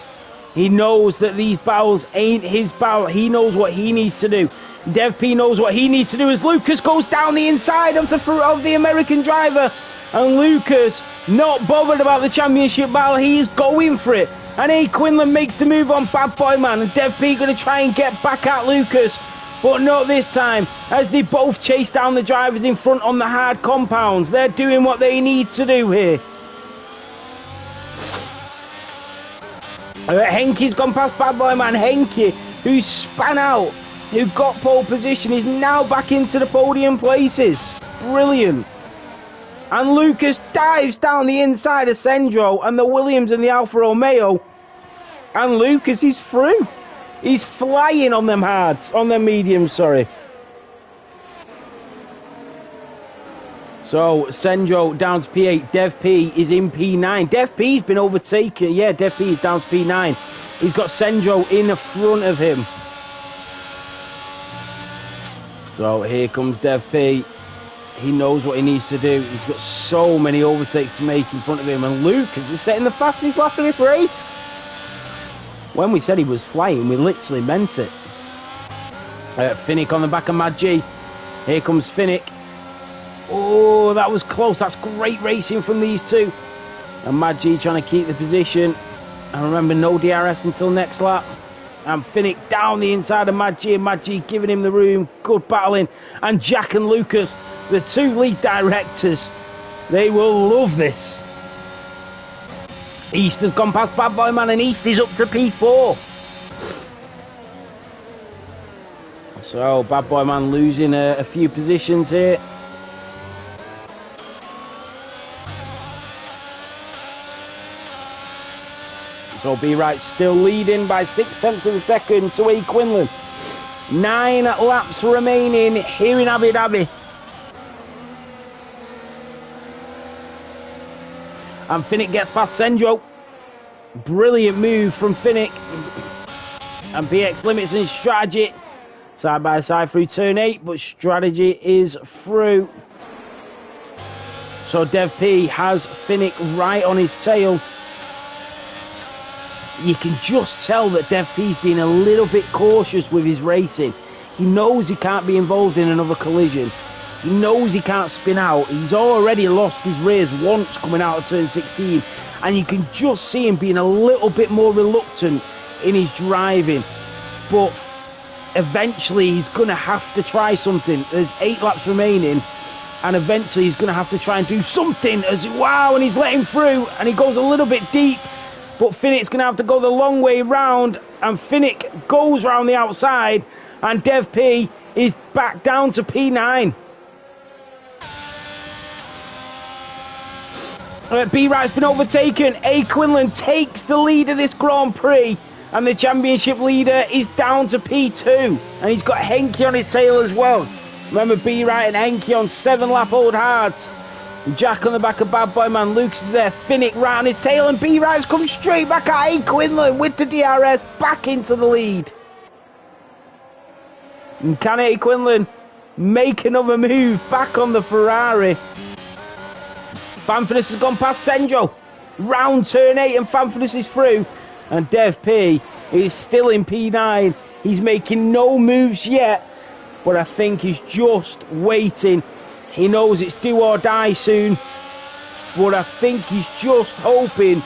He knows that these battles ain't his battle. He knows what he needs to do. Dev P knows what he needs to do as Lucas goes down the inside of the American driver. And Lucas, not bothered about the championship battle, he is going for it. And A. Quinlan makes the move on Bad Boy Man. And Dev P going to try and get back at Lucas. But not this time, as they both chase down the drivers in front on the hard compounds. They're doing what they need to do here. Henke's gone past Bad Boy Man. Henke, who span out, who got pole position, is now back into the podium places. Brilliant. And Lucas dives down the inside of Sendro and the Williams and the Alfa Romeo. And Lucas is through. He's flying on them hards, on them mediums, sorry. So, Sendro down to P8. Dev P is in P9. Dev P's been overtaken. Yeah, Dev P is down to P9. He's got Sendro in front of him. So, here comes Dev P. He knows what he needs to do. He's got so many overtakes to make in front of him. And Lucas is setting the fastest lap of this race. When we said he was flying, we literally meant it. Finnick on the back of Mad G. Here comes Finnick. Oh, that was close. That's great racing from these two. And Mad G trying to keep the position. And remember, no DRS until next lap. And Finnick down the inside of Mad G. And Mad G giving him the room. Good battling. And Jack and Lucas, the two lead directors, they will love this. East has gone past Bad Boy Man, and East is up to P4. So Bad Boy Man losing a few positions here. So B Right still leading by 0.6 of a second to A. Quinlan. 9 laps remaining here in Abu Dhabi. And Finnick gets past Sendro. Brilliant move from Finnick. And PX limits his strategy. Side by side through turn 8, but strategy is through. So Dev P has Finnick right on his tail. You can just tell that Dev P's been a little bit cautious with his racing. He knows he can't be involved in another collision. He knows he can't spin out. He's already lost his rears once coming out of turn 16. And you can just see him being a little bit more reluctant in his driving. But eventually he's going to have to try something. There's 8 laps remaining. And eventually he's going to have to try and do something. Wow, and he's letting through. And he goes a little bit deep. But Finnick's going to have to go the long way round. And Finnick goes round the outside. And Dev P is back down to P9. B-Right's been overtaken. A. Quinlan takes the lead of this Grand Prix. And the championship leader is down to P2. And he's got Henke on his tail as well. Remember B-Right and Henke on 7-lap old hards. Jack on the back of Bad Boy Man. Lucas is there. Finnick right on his tail. And B-Right's come straight back at A. Quinlan with the DRS back into the lead. And can A. Quinlan make another move back on the Ferrari? Fanfurness has gone past Sendro. Round turn 8 and Fanfurness is through. And Dev P is still in P9. He's making no moves yet. But I think he's just waiting. He knows it's do or die soon. But I think he's just hoping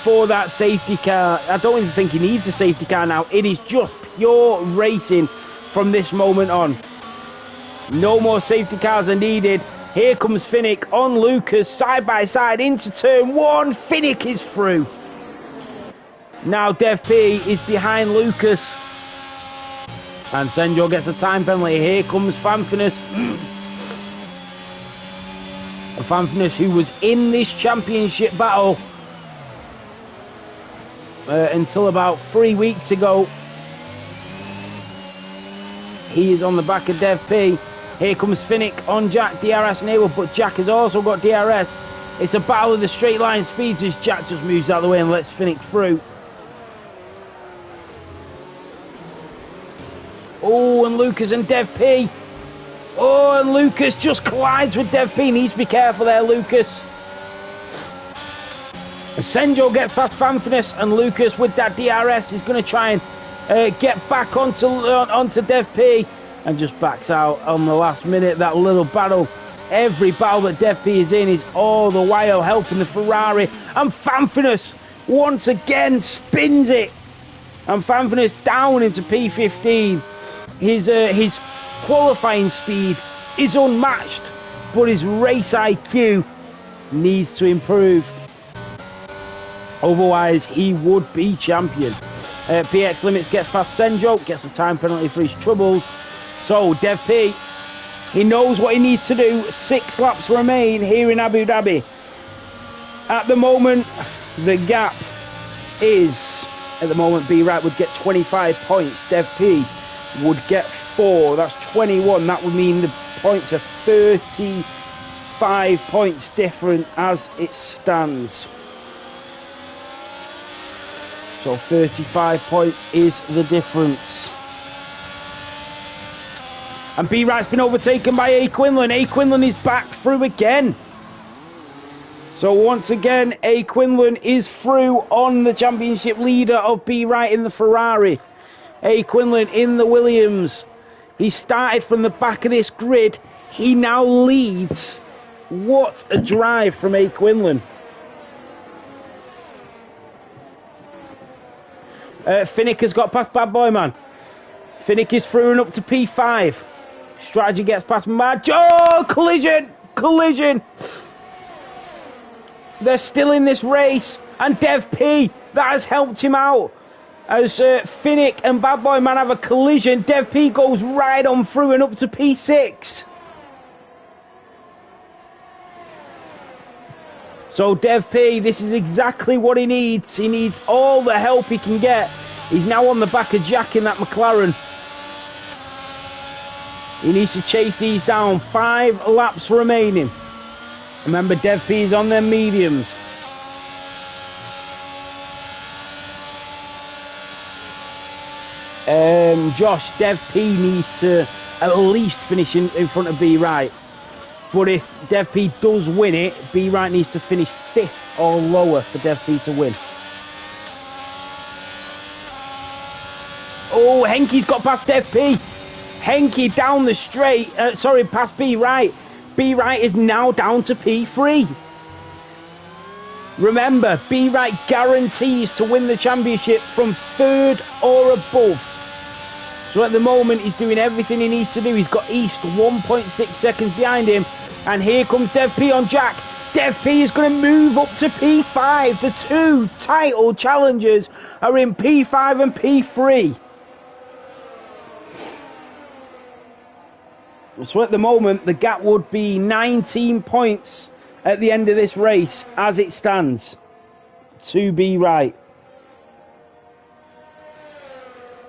for that safety car. I don't even think he needs a safety car now. It is just pure racing from this moment on. No more safety cars are needed. Here comes Finnick on Lucas, side by side into turn 1. Finnick is through. Now Dev P is behind Lucas. And Sendro gets a time penalty. Here comes Fanfurness. Fanfurness, who was in this championship battle until about 3 weeks ago. He is on the back of Dev P. Here comes Finnick on Jack, DRS enabled, but Jack has also got DRS. It's a battle of the straight line speeds as Jack just moves out of the way and lets Finnick through. Oh, and Lucas and Dev P. Oh, and Lucas just collides with Dev P. Needs to be careful there, Lucas. Sendro gets past Fanfurness, and Lucas with that DRS is going to try and get back onto Dev P. And just backs out on the last minute. That little battle. Every battle that Dev P is in is all the while helping the Ferrari. And Fanfurness once again spins it. And Fanfurness down into P15. His qualifying speed is unmatched, but his race IQ needs to improve. Otherwise, he would be champion. PX Limits gets past Sendro, gets a time penalty for his troubles. So Dev P He knows what he needs to do. 6 laps remain here in Abu Dhabi. At the moment, the gap is... At the moment, B Wright would get 25 points. Dev P would get 4. That's 21. That would mean the points are 35 points different as it stands. So 35 points is the difference. And B Wright's been overtaken by A. Quinlan. A. Quinlan is back through again. So once again, A. Quinlan is through on the championship leader of B Wright in the Ferrari. A. Quinlan in the Williams. He started from the back of this grid. He now leads. What a drive from A. Quinlan. Finnick has got past Bad Boy Man. Finnick is through and up to P5. Strategy gets past Mad. Oh, collision! Collision! They're still in this race. And Dev P, that has helped him out. As Finnick and Bad Boy Man have a collision, Dev P goes right on through and up to P6. So Dev P, this is exactly what he needs. He needs all the help he can get. He's now on the back of Jack in that McLaren. He needs to chase these down. 5 laps remaining. Remember, Dev P is on their mediums. Josh, Dev P needs to at least finish in front of B Wright. But if Dev P does win it, B Wright needs to finish 5th or lower for Dev P to win. Oh, Henke's got past Dev P. Henke down the straight. Past B Wright. B Wright is now down to P3. Remember, B Wright guarantees to win the championship from 3rd or above. So at the moment, he's doing everything he needs to do. He's got East 1.6 seconds behind him. And here comes Dev P on Jack. Dev P is going to move up to P5. The 2 title challengers are in P5 and P3. So at the moment, the gap would be 19 points at the end of this race, as it stands, to B Wright.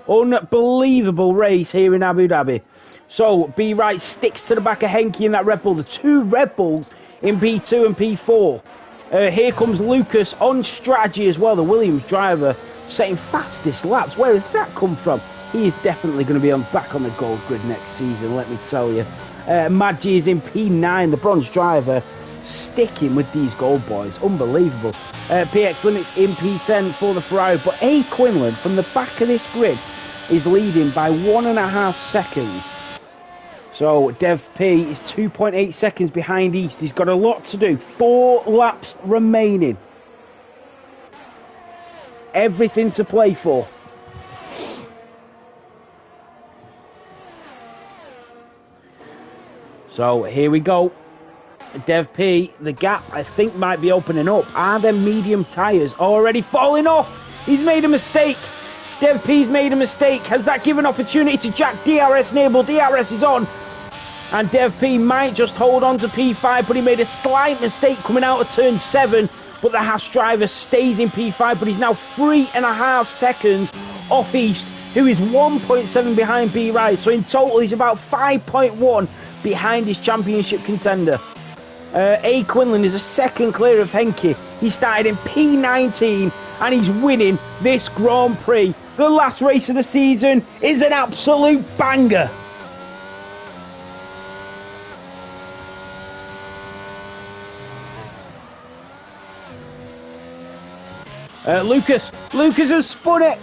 Unbelievable race here in Abu Dhabi. So B Wright sticks to the back of Henke in that Red Bull. The 2 Red Bulls in P2 and P4. Here comes Lucas on strategy as well, the Williams driver, setting fastest laps. Where has that come from? He is definitely going to be back on the gold grid next season, let me tell you. Maggi is in P9, the bronze driver, sticking with these gold boys. Unbelievable. PX Limits in P10 for the Ferrari. But A. Quinlan, from the back of this grid, is leading by 1.5 seconds. So Dev P is 2.8 seconds behind East. He's got a lot to do. 4 laps remaining. Everything to play for. So here we go. Dev P, the gap I think might be opening up. Are them medium tyres already falling off? He's made a mistake. Dev P's made a mistake. Has that given opportunity to Jack? DRS enabled. DRS is on. And Dev P might just hold on to P5, but he made a slight mistake coming out of turn 7. But the Haas driver stays in P5, but he's now 3.5 seconds off East, who is 1.7 behind B Wright. So in total, he's about 5.1 behind his championship contender. A. Quinlan is a second clear of Henke. He started in P19 and he's winning this Grand Prix. The last race of the season is an absolute banger. Lucas has spun it.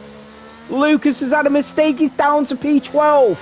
Lucas has had a mistake. He's down to P12.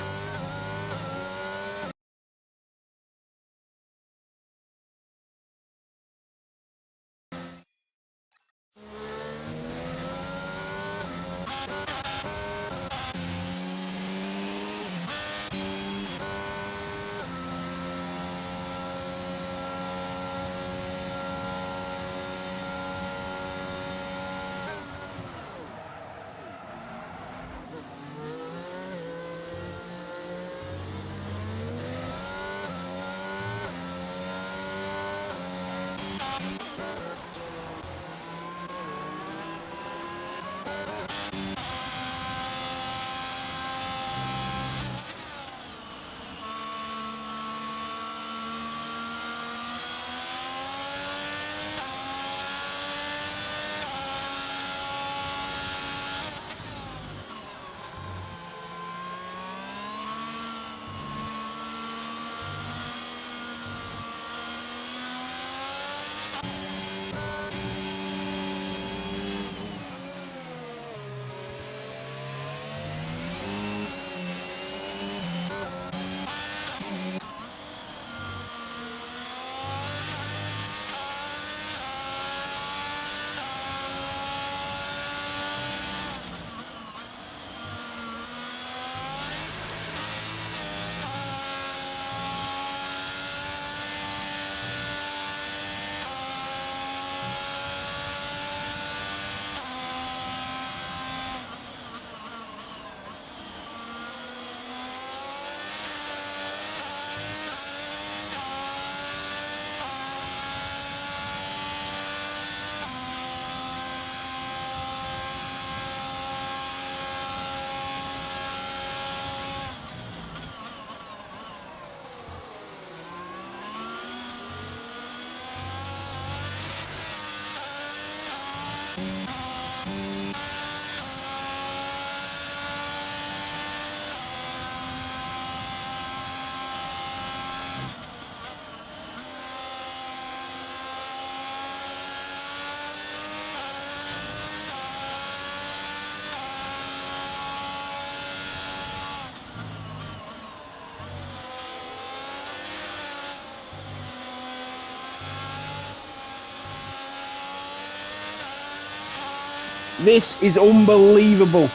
This is unbelievable.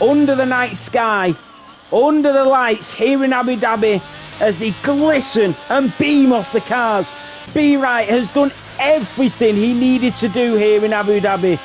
Under the night sky, under the lights here in Abu Dhabi, as they glisten and beam off the cars, B. Wright has done everything he needed to do here in Abu Dhabi.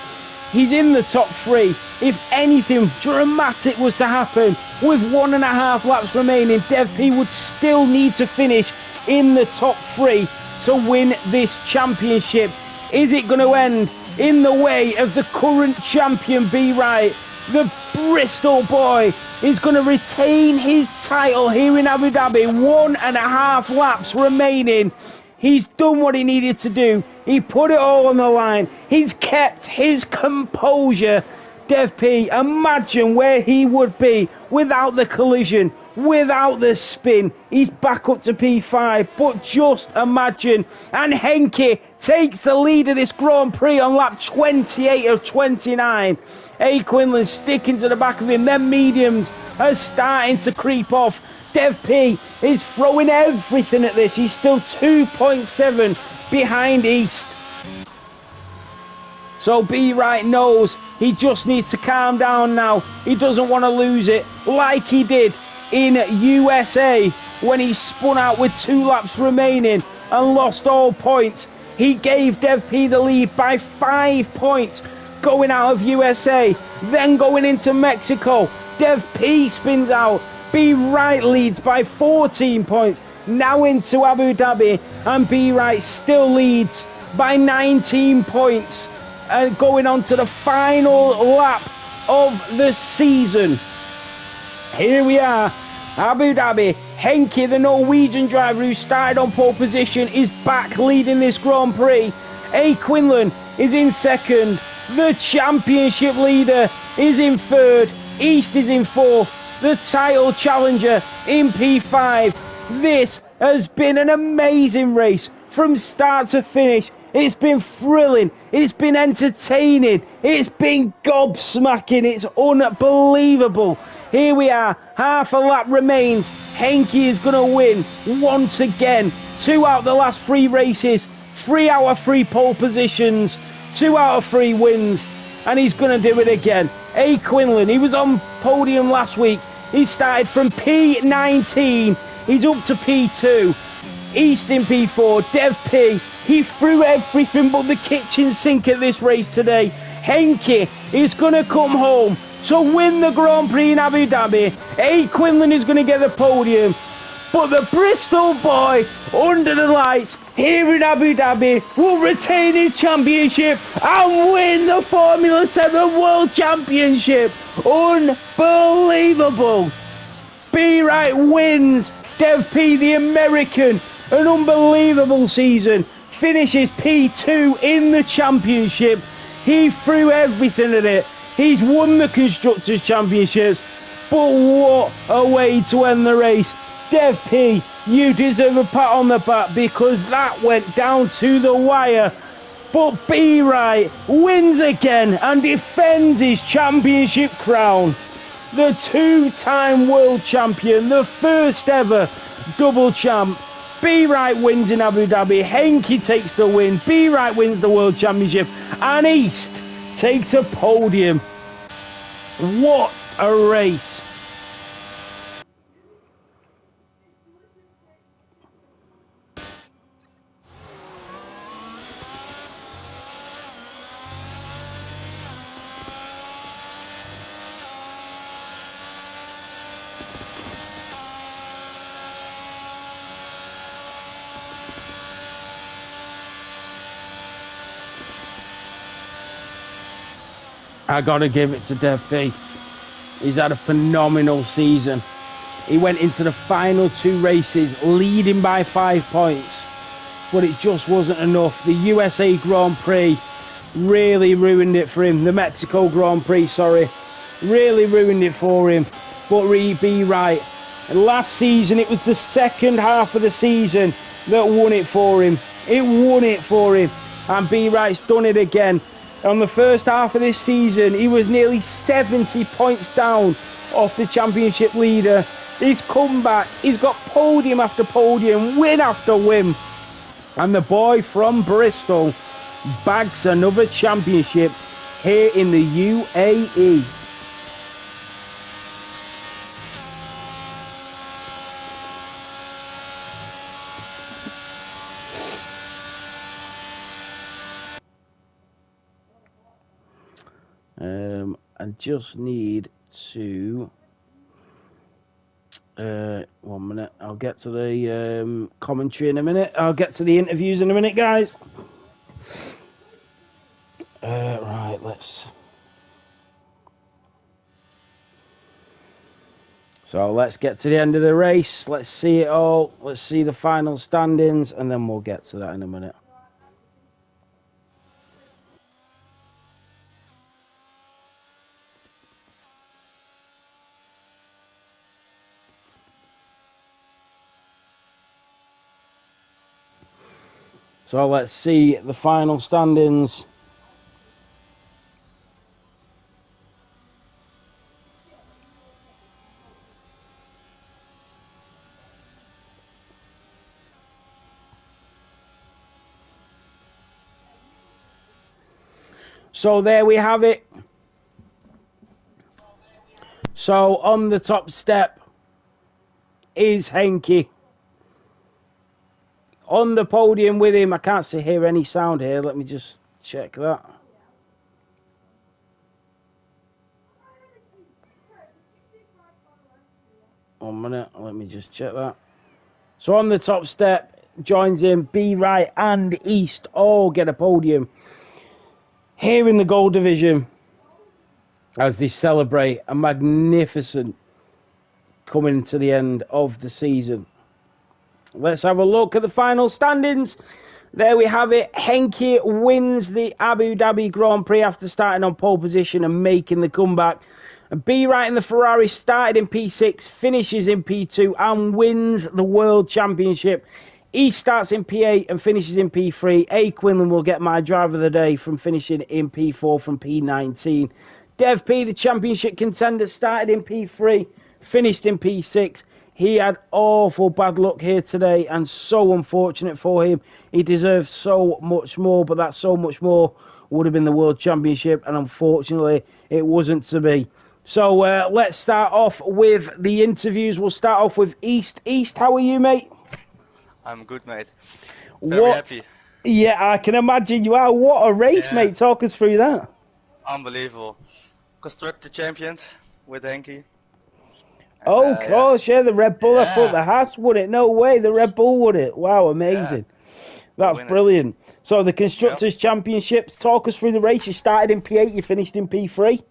He's in the top 3. If anything dramatic was to happen, with 1.5 laps remaining, Dev P would still need to finish in the top 3 to win this championship. Is it going to end in the way of the current champion, B. Wright? The Bristol boy is going to retain his title here in Abu Dhabi. 1.5 laps remaining. He's done what he needed to do. He put it all on the line. He's kept his composure. Dev P, imagine where he would be without the collision, without the spin. He's back up to P5, but just imagine. And Henke takes the lead of this Grand Prix on lap 28 of 29. A. Quinlan sticking to the back of him. Them mediums are starting to creep off. Dev P is throwing everything at this. He's still 2.7 behind East. So B. Wright knows he just needs to calm down now. He doesn't want to lose it like he did in USA when he spun out with 2 laps remaining and lost all points. He gave Dev P the lead by 5 points going out of USA. Then going into Mexico, Dev P spins out. B. Wright leads by 14 points. Now into Abu Dhabi, and B. Wright still leads by 19 points. And going on to the final lap of the season. Here we are, Abu Dhabi. Henke, the Norwegian driver who started on pole position, is back leading this Grand Prix. A. Quinlan is in second. The championship leader is in third. East is in 4th. The title challenger in P5. This has been an amazing race from start to finish. It's been thrilling. It's been entertaining. It's been gobsmacking. It's unbelievable. Here we are. Half a lap remains. Henke is going to win once again. 2 out of the last 3 races. 3 out of 3 pole positions. 2 out of 3 wins. And he's going to do it again. A. Quinlan, he was on podium last week. He started from P19. He's up to P2. East in P4. Dev P, he threw everything but the kitchen sink at this race today. Henke is going to come home to win the Grand Prix in Abu Dhabi. A. Quinlan is going to get the podium. But the Bristol boy, under the lights, here in Abu Dhabi, will retain his championship and win the Formula 7 World Championship. Unbelievable. B. Wright wins. Dev P, the American, an unbelievable season. Finishes P2 in the championship. He threw everything at it. He's won the Constructors' Championships. But what a way to end the race. Dev P, you deserve a pat on the back because that went down to the wire. But B. Wright wins again and defends his championship crown. The 2-time world champion, the first ever double champ. B. Wright wins in Abu Dhabi. Henke takes the win. B. Wright wins the world championship. And East takes a podium. What a race. I gotta give it to Dev P. He's had a phenomenal season. He went into the final 2 races leading by 5 points, but it just wasn't enough. The USA Grand Prix really ruined it for him. The Mexico Grand Prix, sorry, really ruined it for him. But B. Wright, last season, it was the second half of the season that won it for him. It won it for him. And B. Wright's done it again. On the first half of this season, he was nearly 70 points down off the championship leader. He's come back. He's got podium after podium, win after win. And the boy from Bristol bags another championship here in the UAE. I just need to 1 minute. I'll get to the commentary in a minute. I'll get to the interviews in a minute, guys. Right, let's get to the end of the race. Let's see it all. Let's see the final standings, and then we'll get to that in a minute. So let's see the final standings. So there we have it. So on the top step is Henke. On the podium with him, I can't hear any sound here. Let me just check that. One minute, let me just check that. So on the top step joins him, B Right and East all get a podium here in the gold division as they celebrate a magnificent coming to the end of the season. Let's have a look at the final standings. There we have it. Henke wins the Abu Dhabi Grand Prix after starting on pole position and making the comeback. And B Right in the Ferrari started in P6, finishes in P2 and wins the World Championship. He starts in P8 and finishes in P3. A. Quinlan will get my driver of the day from finishing in P4 from P19. Dev P, the championship contender, started in P3, finished in P6. He had awful bad luck here today and so unfortunate for him. He deserved so much more, but that so much more would have been the World Championship, and unfortunately it wasn't to be. So let's start off with the interviews. We'll start off with East. East, how are you, mate? I'm good, mate. Very happy. Yeah, I can imagine you are. What a race, mate. Talk us through that. Unbelievable. Constructor champions with Henke. Oh, of course, yeah, the Red Bull. I thought the Haas won it. No way, the Red Bull won it. Wow, amazing. That's brilliant. So the Constructors' Championships, talk us through the race. You started in P8, you finished in P3.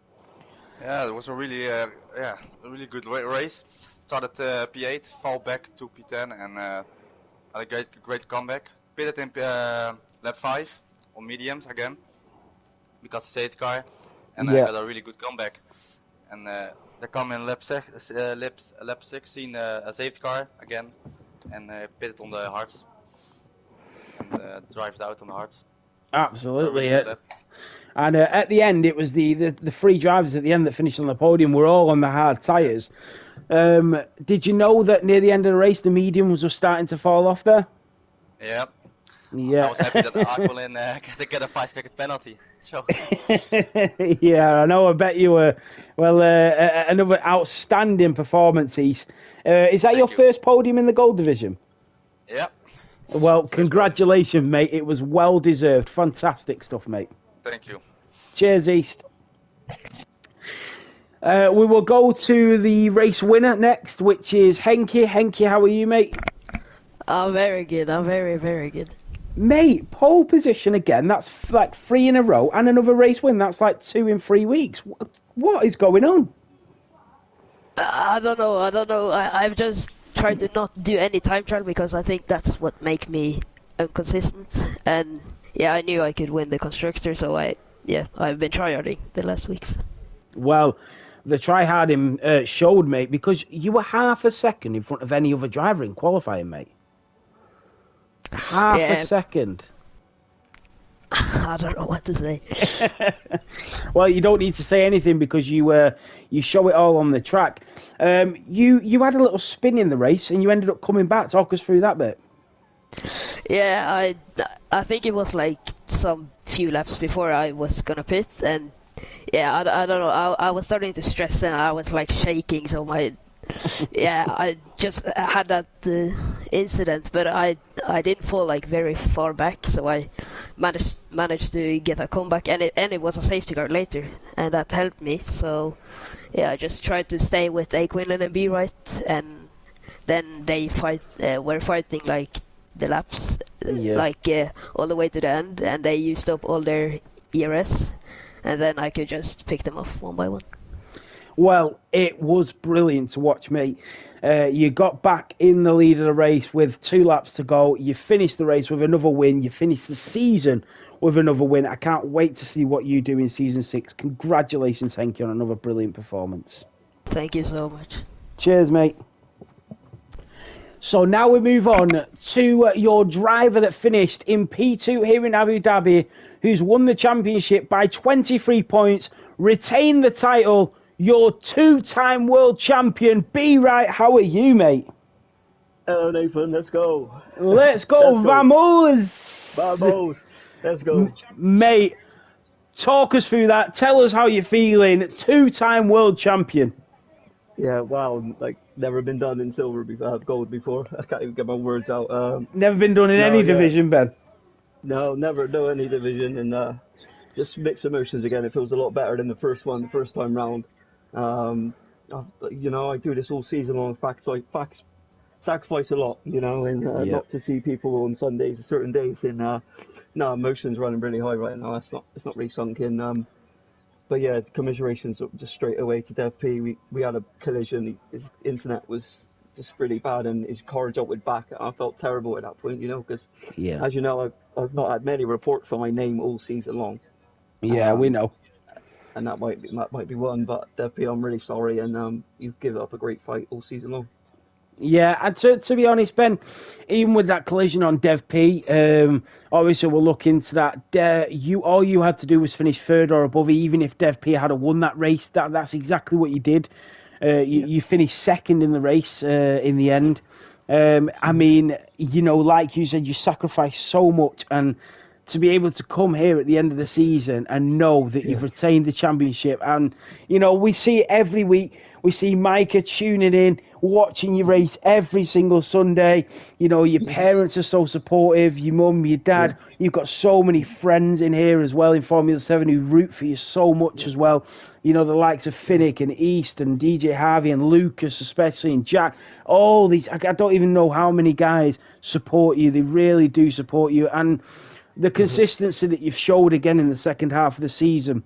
Yeah, it was a really good race. Started P8, fall back to P10, and had a great comeback. Pitted in lap 5 on mediums again, because safety car, and I got a really good comeback. And they come in lap 16 a safety car again, and pitted on the hards, and drived out on the hards. Absolutely, and at the end, it was the three drivers at the end that finished on the podium were all on the hard tyres. Did you know that near the end of the race, the mediums were starting to fall off there? Yeah. I was happy that Aquilin get a 5-second penalty. So. Yeah, I know. I bet you were. Well, another outstanding performance, East. Is that your first podium in the gold division? Yeah. Well, congratulations, mate. It was well deserved. Fantastic stuff, mate. Thank you. Cheers, East. We will go to the race winner next, which is Henke. Henke, how are you, mate? I'm very good. I'm very, very good. Mate, pole position again. That's like 3 in a row, and another race win. That's like 2 in 3 weeks. What is going on? I don't know. I've just tried to not do any time trial because I think that's what makes me inconsistent. And I knew I could win the constructor, so I've been tryharding the last weeks. Well, the tryharding showed, mate, because you were half a second in front of any other driver in qualifying, mate. Half a second. I don't know what to say. Well, you don't need to say anything because you show it all on the track. You had a little spin in the race and you ended up coming back. Talk us through that bit. Yeah, I think it was like some few laps before I was gonna pit, and yeah, I don't know. I was starting to stress and I was like shaking, so yeah, I just had that incident, but I didn't fall like very far back, so I managed to get a comeback, and it was a safety guard later, and that helped me. So yeah, I just tried to stay with A Quinlan and B right, and then they were fighting like the laps, like all the way to the end, and they used up all their ERS, and then I could just pick them off one by one. Well, it was brilliant to watch, mate. You got back in the lead of the race with 2 laps to go. You finished the race with another win. You finished the season with another win. I can't wait to see what you do in Season 6. Congratulations, Henke, on another brilliant performance. Thank you so much. Cheers, mate. So now we move on to your driver that finished in P2 here in Abu Dhabi, who's won the championship by 23 points, retained the title. Your 2-time world champion, B Right. How are you, mate? Hello, Nathan. Let's go. Let's go, vamos! Vamos. Let's go. Mate, talk us through that. Tell us how you're feeling. 2-time world champion. Yeah, wow. Like, never been done in silver before, gold before. I can't even get my words out. Never been done in any division, Ben? No, never done any division. And just mixed emotions again. It feels a lot better than the first time round. I do this all season long. Sacrifice a lot, and not to see people on Sundays, certain days, and no, emotions running really high right now. It's not really sunk in. But yeah, commiserations just straight away to Dev P. We had a collision. His internet was just really bad, and his car jumped back. I felt terrible at that point, because as you know, I've not had many reports for my name all season long. Yeah, we know. And that might be one, but Dev P, I'm really sorry, and you've given up a great fight all season long. Yeah, and to be honest, Ben, even with that collision on Dev P, obviously we'll look into that. All you had to do was finish third or above, even if Dev P had won that race. That's exactly what you did. You finished second in the race in the end. I mean, like you said, you sacrificed so much, and to be able to come here at the end of the season and know that you've retained the championship. And, we see it every week. We see Micah tuning in, watching you race every single Sunday. Your parents are so supportive, your mum, your dad. Yeah. You've got so many friends in here as well in Formula 7 who root for you so much as well. The likes of Finnick and East and DJ Harvey and Lucas especially and Jack. All these, I don't even know how many guys support you. They really do support you. And the consistency that you've showed again in the second half of the season,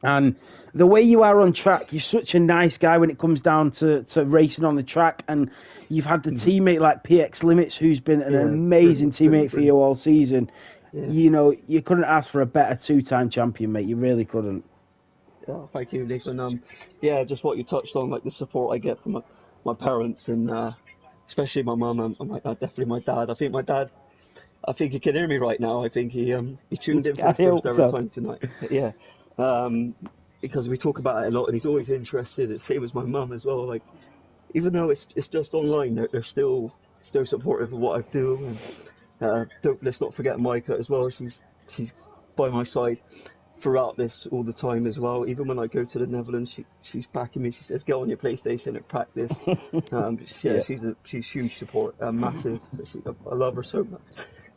and the way you are on track, you're such a nice guy when it comes down to racing on the track, and you've had the teammate like PX Limits, who's been an amazing teammate for you all season. Yeah. You couldn't ask for a better 2-time champion, mate. You really couldn't. Yeah, thank you, Nathan. Just what you touched on, like the support I get from my parents, and especially my mum and definitely my dad. I think he can hear me right now. I think he tuned in for the first ever time tonight. Yeah, because we talk about it a lot, and he's always interested. It's same as my mum as well. Like, even though it's just online, they're still supportive of what I do. And let's not forget Micah as well. She's by my side throughout this all the time as well. Even when I go to the Netherlands, she's backing me. She says, "Get on your PlayStation and practice." She's huge support, massive. I love her so much.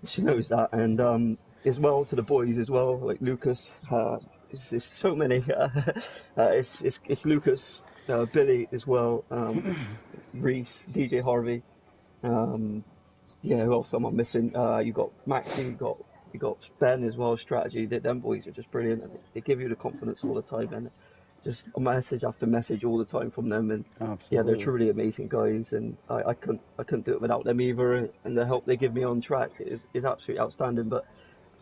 She knows that, and as well to the boys as well, like Lucas. It's so many. It's Lucas, Billy as well, Reese, DJ Harvey. Who else am I missing? You got Maxi, you got Ben as well. Strategy. Them boys are just brilliant. They give you the confidence all the time, and just message after message all the time from them. And they're truly amazing guys, and I couldn't do it without them either. And the help they give me on track is absolutely outstanding. But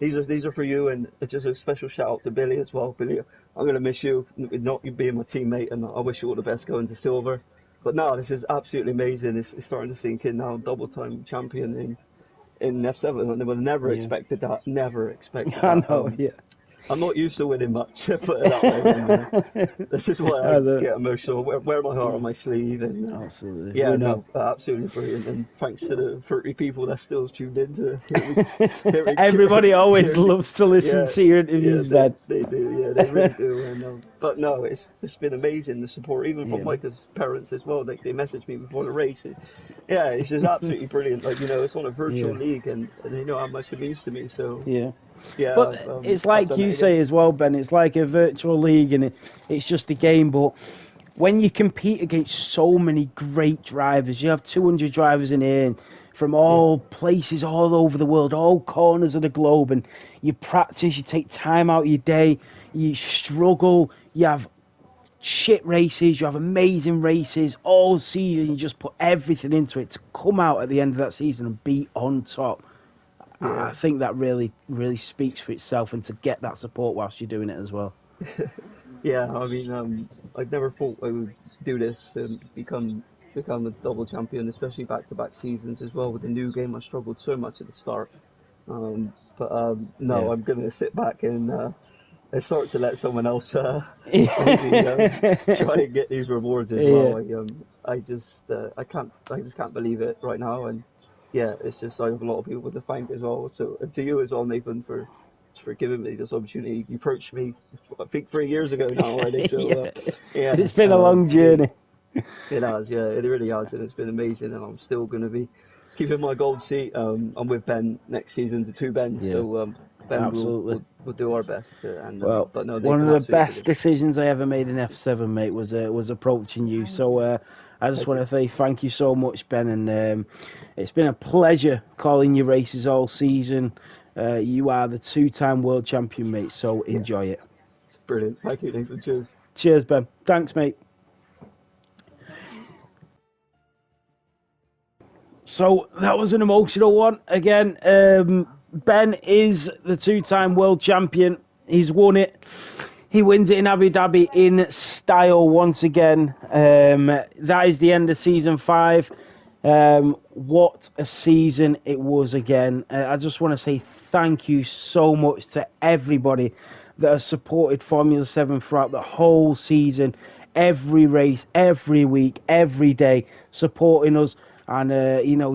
these are for you, and it's just a special shout out to Billy as well. Billy, I'm gonna miss you, not you being my teammate, and I wish you all the best going to silver. But no, this is absolutely amazing. It's starting to sink in now. Double-time champion in F7, and they would have never expected that. Never expected that. I know, I'm not used to winning much, put it that way. And, this is why I get emotional. Wear my heart on my sleeve, and Absolutely. yeah, We know. no, absolutely brilliant. And thanks to the 30 people that still tuned in to hear me Everybody always hear me- loves to listen yeah, to your yeah, interviews, Ben. they do, yeah, they really do. And but no, it's been amazing, the support, even from Yeah. Micah's parents as well. They messaged me before the race. Yeah, it's just absolutely brilliant. Like, it's on a virtual Yeah. league, and they know how much it means to me. So Yeah. yeah, But it's I've like done you it again. say as well, Ben. It's like a virtual league, and it's just a game. But when you compete against so many great drivers, you have 200 drivers in here, and from all places all over the world, all corners of the globe, and you practice, you take time out of your day, you struggle, you have shit races, you have amazing races all season, you just put everything into it to come out at the end of that season and be on top. I Yeah. think that really, really speaks for itself, and to get that support whilst you're doing it as well. Yeah, I mean, I never thought I would do this and become a double champion, especially back-to-back seasons as well. With the new game, I struggled so much at the start. But no, Yeah. I'm gonna sit back and start to let someone else maybe Yeah. try and get these rewards as Yeah. well. I just can't believe it right now. And yeah, it's just, I have a lot of people to thank as well. So, and to you as well, Nathan, for giving me this opportunity. You approached me, I think 3 years ago now already. So Yeah. yeah, It's been a long journey. it has. Yeah, it really has, and it's been amazing. And I'm still going to be keeping my gold seat. I'm with Ben next season, the two Bens. Yeah. So Ben Absolutely. will do our best. Well, But no, they've one been of the absolutely best brilliant. decisions I ever made in F7, mate, was approaching you. So I just Thank want you. to say thank you so much, Ben, and it's been a pleasure calling your races all season. You are the two-time world champion, mate. So Yeah, enjoy it. brilliant. Thank you, Nathan. Cheers. Cheers, Ben. Thanks, mate. So that was an emotional one. Again, Ben is the two-time world champion. He's won it. He wins it in Abu Dhabi in style once again. That is the end of season 5. What a season it was again. I just want to say thank you so much to everybody that has supported Formula 7 throughout the whole season. Every race, every week, every day, supporting us. And,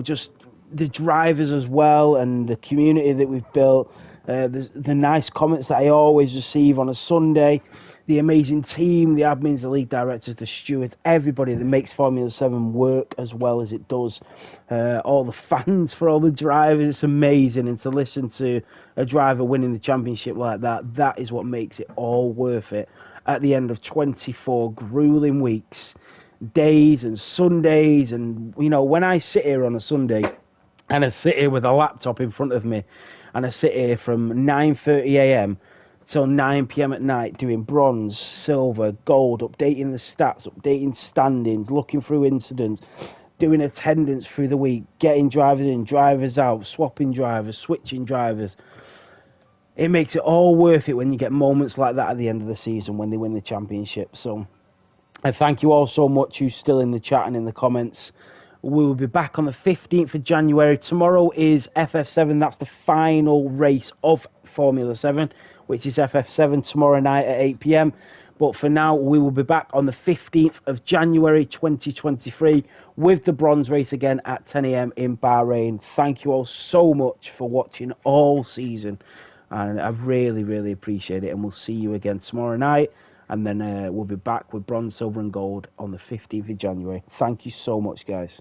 just the drivers as well, and the community that we've built. The nice comments that I always receive on a Sunday, the amazing team, the admins, the league directors, the stewards, everybody that makes Formula 7 work as well as it does. All the fans for all the drivers, it's amazing. And to listen to a driver winning the championship like that, that is what makes it all worth it. At the end of 24 grueling weeks, days and Sundays, and when I sit here on a Sunday and I sit here with a laptop in front of me, and I sit here from 9:30 a.m. till 9 p.m. at night doing bronze, silver, gold, updating the stats, updating standings, looking through incidents, doing attendance through the week, getting drivers in, drivers out, swapping drivers, switching drivers. It makes it all worth it when you get moments like that at the end of the season when they win the championship. So I thank you all so much who's still in the chat and in the comments. We will be back on the 15th of January. Tomorrow is FF7. That's the final race of Formula 7, which is FF7 tomorrow night at 8 p.m. But for now, we will be back on the 15th of January 2023 with the bronze race again at 10 a.m. in Bahrain. Thank you all so much for watching all season. And I really, really appreciate it. And we'll see you again tomorrow night. And then we'll be back with bronze, silver, and gold on the 15th of January. Thank you so much, guys.